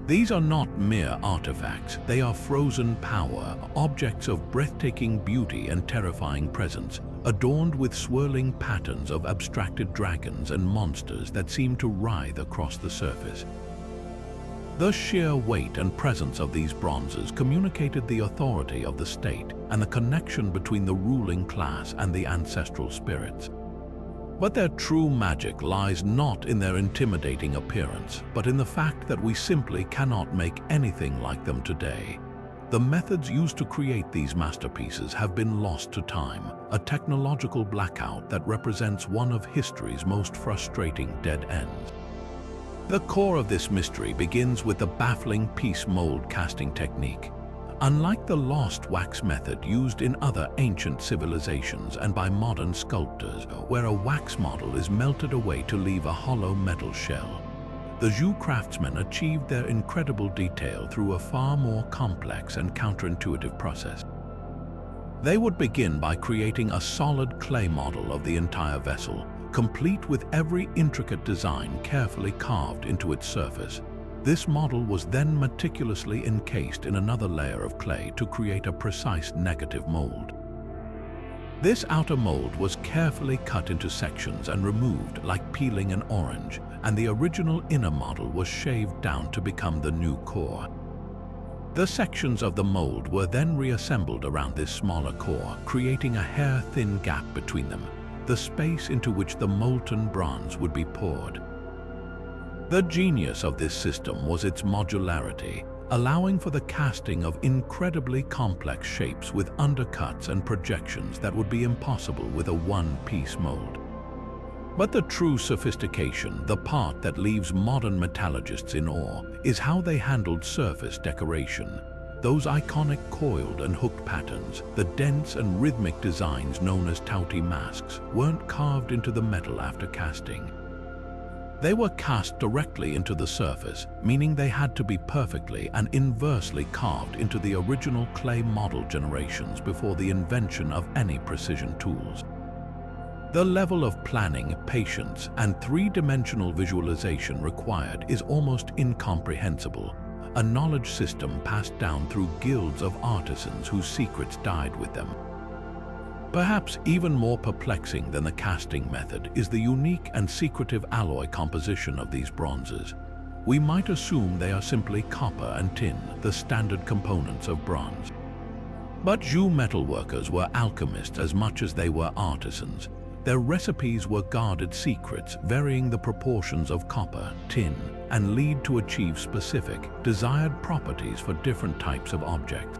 These are not mere artifacts, they are frozen power, objects of breathtaking beauty and terrifying presence, adorned with swirling patterns of abstracted dragons and monsters that seem to writhe across the surface. The sheer weight and presence of these bronzes communicated the authority of the state and the connection between the ruling class and the ancestral spirits. But their true magic lies not in their intimidating appearance, but in the fact that we simply cannot make anything like them today. The methods used to create these masterpieces have been lost to time, a technological blackout that represents one of history's most frustrating dead ends. The core of this mystery begins with the baffling piece mold casting technique. Unlike the lost wax method used in other ancient civilizations and by modern sculptors, where a wax model is melted away to leave a hollow metal shell, the Zhu craftsmen achieved their incredible detail through a far more complex and counterintuitive process. They would begin by creating a solid clay model of the entire vessel, complete with every intricate design carefully carved into its surface. This model was then meticulously encased in another layer of clay to create a precise negative mold. This outer mold was carefully cut into sections and removed like peeling an orange, and the original inner model was shaved down to become the new core. The sections of the mold were then reassembled around this smaller core, creating a hair-thin gap between them, the space into which the molten bronze would be poured. The genius of this system was its modularity, allowing for the casting of incredibly complex shapes with undercuts and projections that would be impossible with a one-piece mold. But the true sophistication, the part that leaves modern metallurgists in awe, is how they handled surface decoration. Those iconic coiled and hooked patterns, the dense and rhythmic designs known as Taoism masks, weren't carved into the metal after casting. They were cast directly into the surface, meaning they had to be perfectly and inversely carved into the original clay model generations before the invention of any precision tools. The level of planning, patience, and three-dimensional visualization required is almost incomprehensible, a knowledge system passed down through guilds of artisans whose secrets died with them. Perhaps even more perplexing than the casting method is the unique and secretive alloy composition of these bronzes. We might assume they are simply copper and tin, the standard components of bronze. But Zhou metalworkers were alchemists as much as they were artisans. Their recipes were guarded secrets, varying the proportions of copper, tin, and lead to achieve specific, desired properties for different types of objects.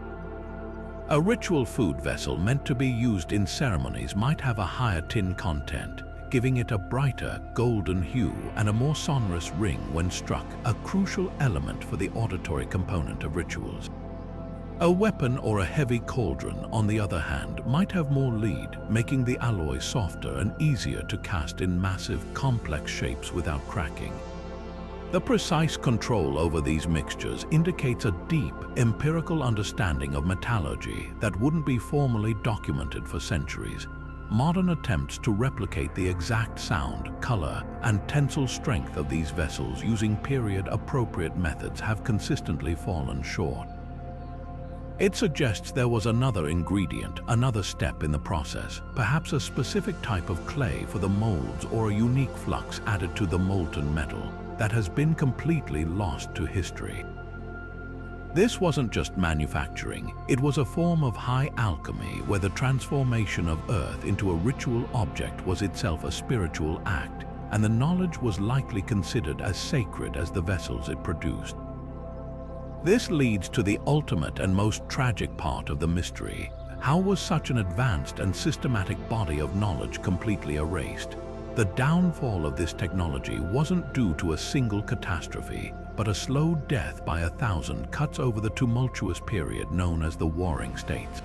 A ritual food vessel meant to be used in ceremonies might have a higher tin content, giving it a brighter, golden hue and a more sonorous ring when struck, a crucial element for the auditory component of rituals. A weapon or a heavy cauldron, on the other hand, might have more lead, making the alloy softer and easier to cast in massive, complex shapes without cracking. The precise control over these mixtures indicates a deep, empirical understanding of metallurgy that wouldn't be formally documented for centuries. Modern attempts to replicate the exact sound, color, and tensile strength of these vessels using period-appropriate methods have consistently fallen short. It suggests there was another ingredient, another step in the process, perhaps a specific type of clay for the molds or a unique flux added to the molten metal that has been completely lost to history. This wasn't just manufacturing, it was a form of high alchemy where the transformation of earth into a ritual object was itself a spiritual act, and the knowledge was likely considered as sacred as the vessels it produced. This leads to the ultimate and most tragic part of the mystery. How was such an advanced and systematic body of knowledge completely erased? The downfall of this technology wasn't due to a single catastrophe, but a slow death by 1,000 cuts over the tumultuous period known as the Warring States.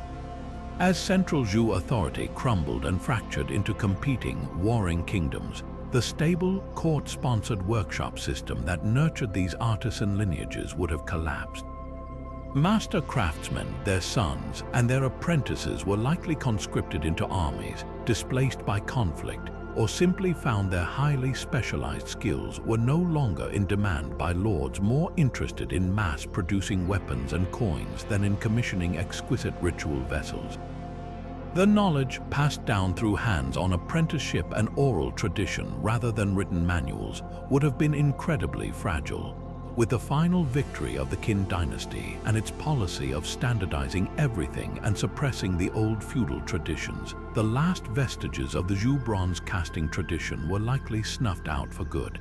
As Central Zhou authority crumbled and fractured into competing, warring kingdoms, the stable, court-sponsored workshop system that nurtured these artisan lineages would have collapsed. Master craftsmen, their sons, and their apprentices were likely conscripted into armies, displaced by conflict, or simply found their highly specialized skills were no longer in demand by lords more interested in mass-producing weapons and coins than in commissioning exquisite ritual vessels. The knowledge, passed down through hands-on apprenticeship and oral tradition rather than written manuals, would have been incredibly fragile. With the final victory of the Qin Dynasty and its policy of standardizing everything and suppressing the old feudal traditions, the last vestiges of the Zhou bronze casting tradition were likely snuffed out for good.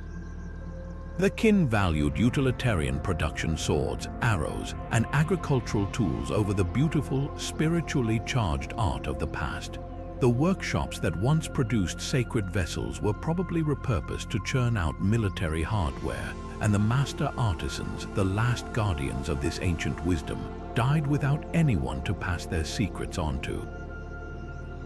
The Qin valued utilitarian production swords, arrows, and agricultural tools over the beautiful, spiritually charged art of the past. The workshops that once produced sacred vessels were probably repurposed to churn out military hardware, and the master artisans, the last guardians of this ancient wisdom, died without anyone to pass their secrets on to.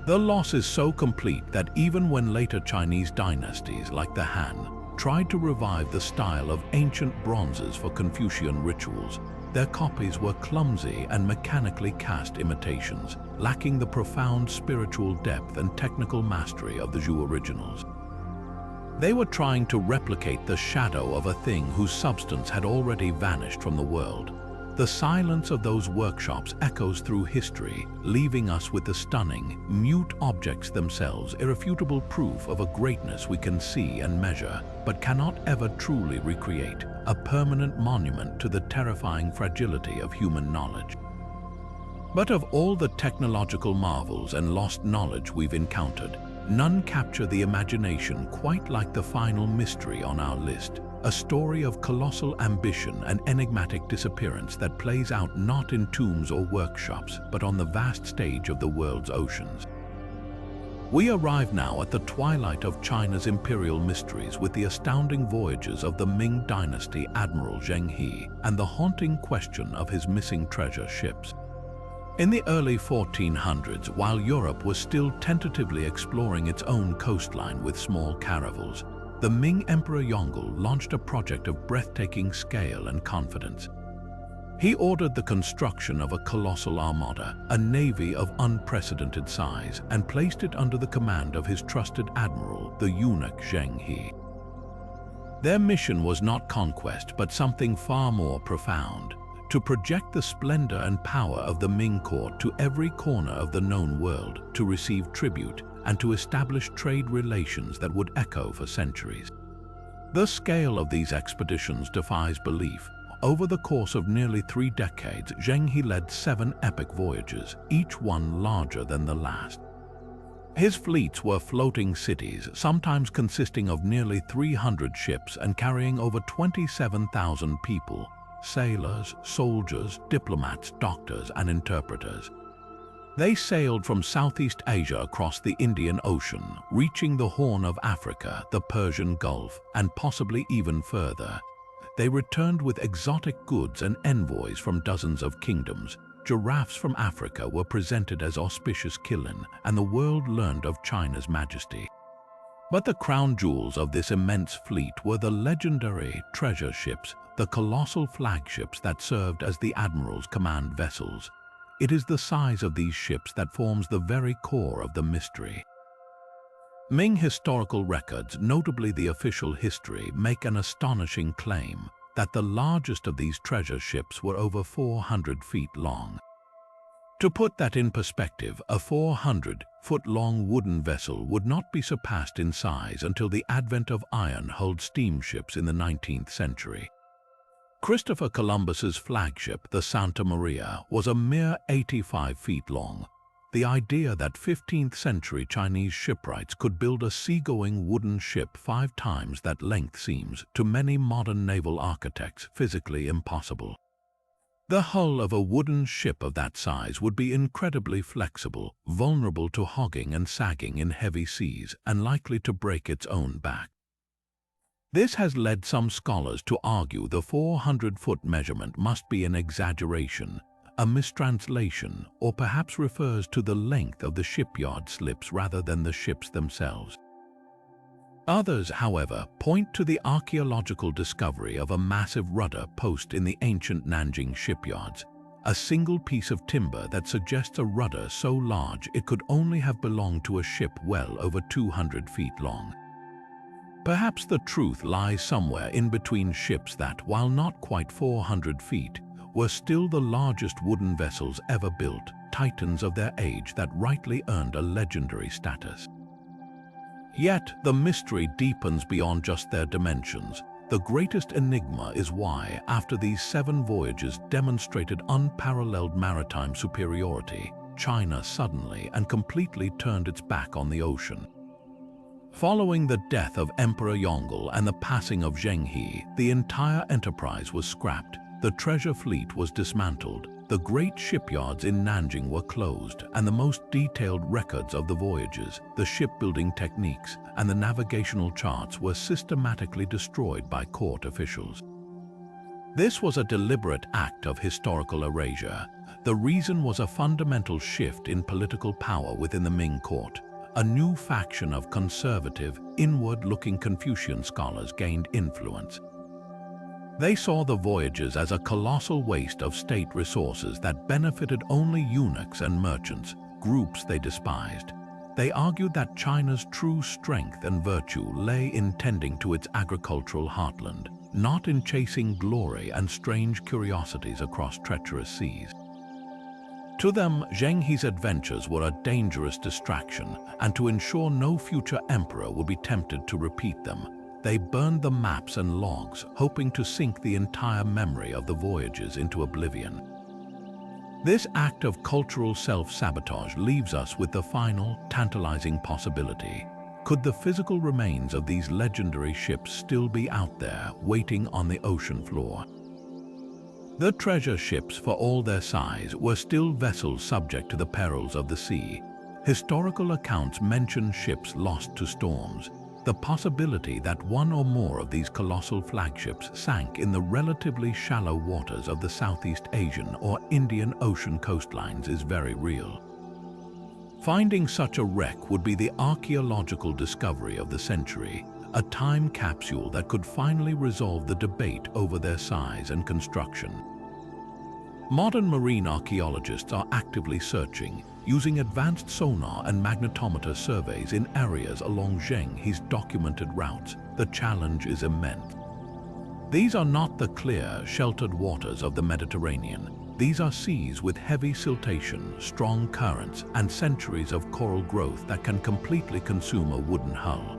The loss is so complete that even when later Chinese dynasties like the Han tried to revive the style of ancient bronzes for Confucian rituals, Their copies were clumsy and mechanically cast imitations, lacking the profound spiritual depth and technical mastery of the Zhou originals. They were trying to replicate the shadow of a thing whose substance had already vanished from the world. The silence of those workshops echoes through history, leaving us with the stunning, mute objects themselves, irrefutable proof of a greatness we can see and measure, but cannot ever truly recreate, a permanent monument to the terrifying fragility of human knowledge. But of all the technological marvels and lost knowledge we've encountered, none capture the imagination quite like the final mystery on our list. A story of colossal ambition and enigmatic disappearance that plays out not in tombs or workshops, but on the vast stage of the world's oceans. We arrive now at the twilight of China's imperial mysteries with the astounding voyages of the Ming Dynasty Admiral Zheng He and the haunting question of his missing treasure ships. In the early 1400s, while Europe was still tentatively exploring its own coastline with small caravels, the Ming Emperor Yongle launched a project of breathtaking scale and confidence. He ordered the construction of a colossal armada, a navy of unprecedented size, and placed it under the command of his trusted admiral, the eunuch Zheng He. Their mission was not conquest, but something far more profound: to project the splendor and power of the Ming court to every corner of the known world, to receive tribute, and to establish trade relations that would echo for centuries. The scale of these expeditions defies belief. Over the course of nearly 3 decades, Zheng He led 7 epic voyages, each one larger than the last. His fleets were floating cities, sometimes consisting of nearly 300 ships and carrying over 27,000 people: sailors, soldiers, diplomats, doctors, and interpreters. They sailed from Southeast Asia across the Indian Ocean, reaching the Horn of Africa, the Persian Gulf, and possibly even further. They returned with exotic goods and envoys from dozens of kingdoms. Giraffes from Africa were presented as auspicious Qilin, and the world learned of China's majesty. But the crown jewels of this immense fleet were the legendary treasure ships, the colossal flagships that served as the admiral's command vessels. It is the size of these ships that forms the very core of the mystery. Ming historical records, notably the official history, make an astonishing claim that the largest of these treasure ships were over 400 feet long. To put that in perspective, a 400-foot-long wooden vessel would not be surpassed in size until the advent of iron-hulled steamships in the 19th century. Christopher Columbus's flagship, the Santa Maria, was a mere 85 feet long. The idea that 15th-century Chinese shipwrights could build a seagoing wooden ship 5 times that length seems, to many modern naval architects, physically impossible. The hull of a wooden ship of that size would be incredibly flexible, vulnerable to hogging and sagging in heavy seas, and likely to break its own back. This has led some scholars to argue the 400-foot measurement must be an exaggeration, a mistranslation, or perhaps refers to the length of the shipyard slips rather than the ships themselves. Others, however, point to the archaeological discovery of a massive rudder post in the ancient Nanjing shipyards, a single piece of timber that suggests a rudder so large it could only have belonged to a ship well over 200 feet long. Perhaps the truth lies somewhere in between ships that, while not quite 400 feet, were still the largest wooden vessels ever built, titans of their age that rightly earned a legendary status. Yet, the mystery deepens beyond just their dimensions. The greatest enigma is why, after these 7 voyages demonstrated unparalleled maritime superiority, China suddenly and completely turned its back on the ocean. Following the death of Emperor Yongle and the passing of Zheng He, the entire enterprise was scrapped. The treasure fleet was dismantled, the great shipyards in Nanjing were closed, and the most detailed records of the voyages, the shipbuilding techniques, and the navigational charts were systematically destroyed by court officials. This was a deliberate act of historical erasure. The reason was a fundamental shift in political power within the Ming court. A new faction of conservative, inward-looking Confucian scholars gained influence. They saw the voyages as a colossal waste of state resources that benefited only eunuchs and merchants, groups they despised. They argued that China's true strength and virtue lay in tending to its agricultural heartland, not in chasing glory and strange curiosities across treacherous seas. To them, Zheng He's adventures were a dangerous distraction, and to ensure no future emperor would be tempted to repeat them, they burned the maps and logs, hoping to sink the entire memory of the voyages into oblivion. This act of cultural self-sabotage leaves us with the final, tantalizing possibility. Could the physical remains of these legendary ships still be out there, waiting on the ocean floor? The treasure ships, for all their size, were still vessels subject to the perils of the sea. Historical accounts mention ships lost to storms. The possibility that one or more of these colossal flagships sank in the relatively shallow waters of the Southeast Asian or Indian Ocean coastlines is very real. Finding such a wreck would be the archaeological discovery of the century, a time capsule that could finally resolve the debate over their size and construction. Modern marine archaeologists are actively searching, using advanced sonar and magnetometer surveys in areas along Zheng He's documented routes. The challenge is immense. These are not the clear, sheltered waters of the Mediterranean. These are seas with heavy siltation, strong currents, and centuries of coral growth that can completely consume a wooden hull.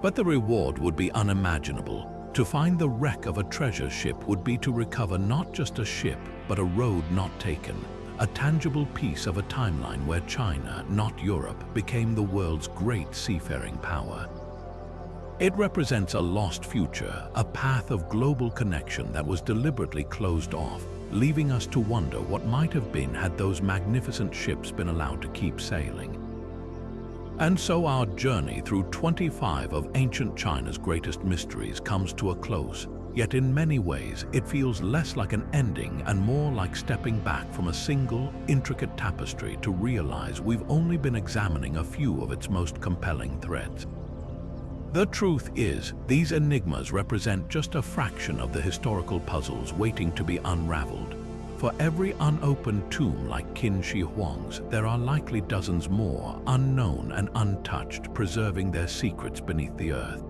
But the reward would be unimaginable. To find the wreck of a treasure ship would be to recover not just a ship, but a road not taken, a tangible piece of a timeline where China, not Europe, became the world's great seafaring power. It represents a lost future, a path of global connection that was deliberately closed off, leaving us to wonder what might have been had those magnificent ships been allowed to keep sailing. And so our journey through 25 of ancient China's greatest mysteries comes to a close, yet in many ways it feels less like an ending and more like stepping back from a single, intricate tapestry to realize we've only been examining a few of its most compelling threads. The truth is, these enigmas represent just a fraction of the historical puzzles waiting to be unraveled. For every unopened tomb like Qin Shi Huang's, there are likely dozens more, unknown and untouched, preserving their secrets beneath the earth.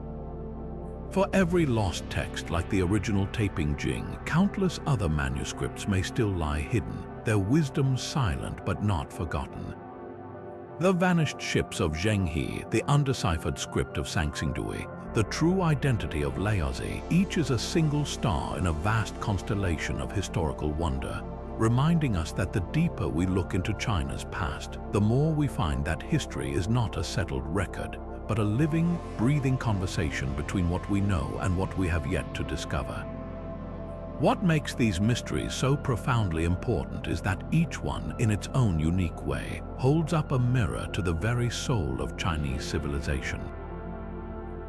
For every lost text like the original Taiping Jing, countless other manuscripts may still lie hidden, their wisdom silent but not forgotten. The vanished ships of Zheng He, the undeciphered script of Sanxingdui, the true identity of Laozi, each is a single star in a vast constellation of historical wonder, reminding us that the deeper we look into China's past, the more we find that history is not a settled record, but a living, breathing conversation between what we know and what we have yet to discover. What makes these mysteries so profoundly important is that each one, in its own unique way, holds up a mirror to the very soul of Chinese civilization.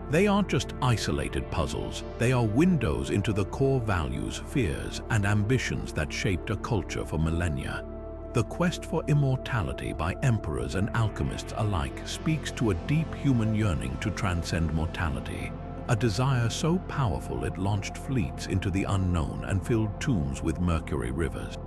They aren't just isolated puzzles, they are windows into the core values, fears, and ambitions that shaped a culture for millennia. The quest for immortality by emperors and alchemists alike speaks to a deep human yearning to transcend mortality, a desire so powerful it launched fleets into the unknown and filled tombs with mercury rivers.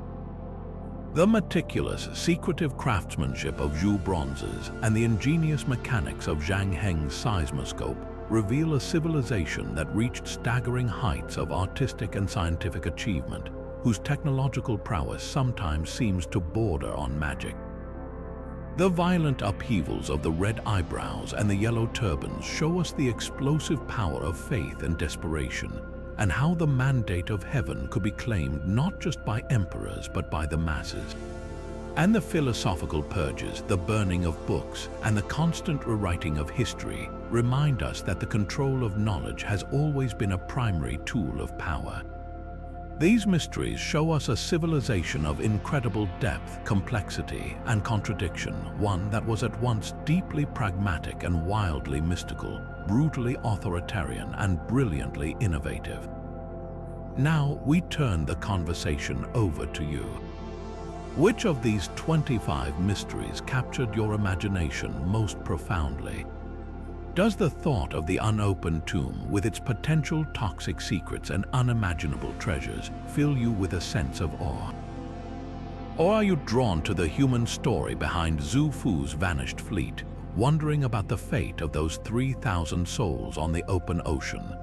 The meticulous, secretive craftsmanship of Zhou bronzes and the ingenious mechanics of Zhang Heng's seismoscope reveal a civilization that reached staggering heights of artistic and scientific achievement, whose technological prowess sometimes seems to border on magic. The violent upheavals of the red eyebrows and the yellow turbans show us the explosive power of faith and desperation, and how the mandate of heaven could be claimed not just by emperors but by the masses. And the philosophical purges, the burning of books, and the constant rewriting of history remind us that the control of knowledge has always been a primary tool of power. These mysteries show us a civilization of incredible depth, complexity, and contradiction, one that was at once deeply pragmatic and wildly mystical, brutally authoritarian and brilliantly innovative. Now we turn the conversation over to you. Which of these 25 mysteries captured your imagination most profoundly? Does the thought of the unopened tomb with its potential toxic secrets and unimaginable treasures fill you with a sense of awe? Or are you drawn to the human story behind Xu Fu's vanished fleet, wondering about the fate of those 3,000 souls on the open ocean?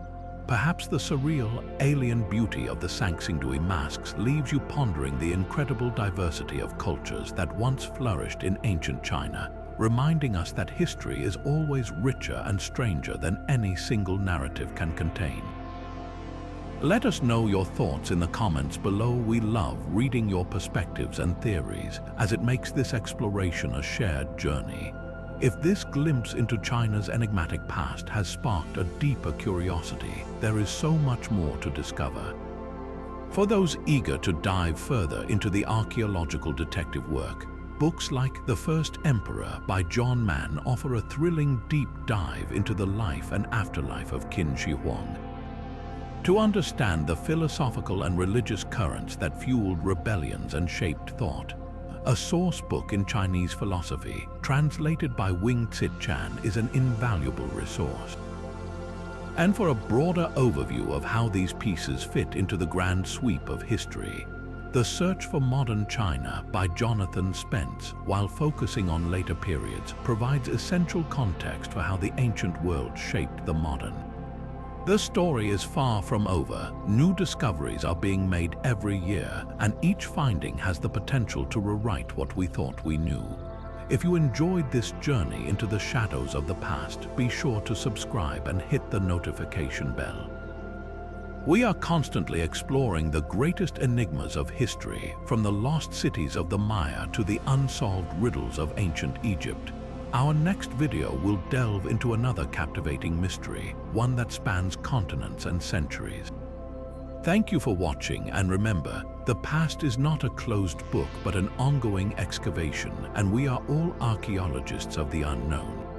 Perhaps the surreal, alien beauty of the Sanxingdui masks leaves you pondering the incredible diversity of cultures that once flourished in ancient China, reminding us that history is always richer and stranger than any single narrative can contain. Let us know your thoughts in the comments below. We love reading your perspectives and theories, as it makes this exploration a shared journey. If this glimpse into China's enigmatic past has sparked a deeper curiosity, there is so much more to discover. For those eager to dive further into the archaeological detective work, books like The First Emperor by John Mann offer a thrilling deep dive into the life and afterlife of Qin Shi Huang. To understand the philosophical and religious currents that fueled rebellions and shaped thought, a source book in Chinese philosophy, translated by Wing Tsit Chan, is an invaluable resource. And for a broader overview of how these pieces fit into the grand sweep of history, The Search for Modern China by Jonathan Spence, while focusing on later periods, provides essential context for how the ancient world shaped the modern. The story is far from over. New discoveries are being made every year, and each finding has the potential to rewrite what we thought we knew. If you enjoyed this journey into the shadows of the past, be sure to subscribe and hit the notification bell. We are constantly exploring the greatest enigmas of history, from the lost cities of the Maya to the unsolved riddles of ancient Egypt. Our next video will delve into another captivating mystery, one that spans continents and centuries. Thank you for watching, and remember, the past is not a closed book but an ongoing excavation, and we are all archaeologists of the unknown.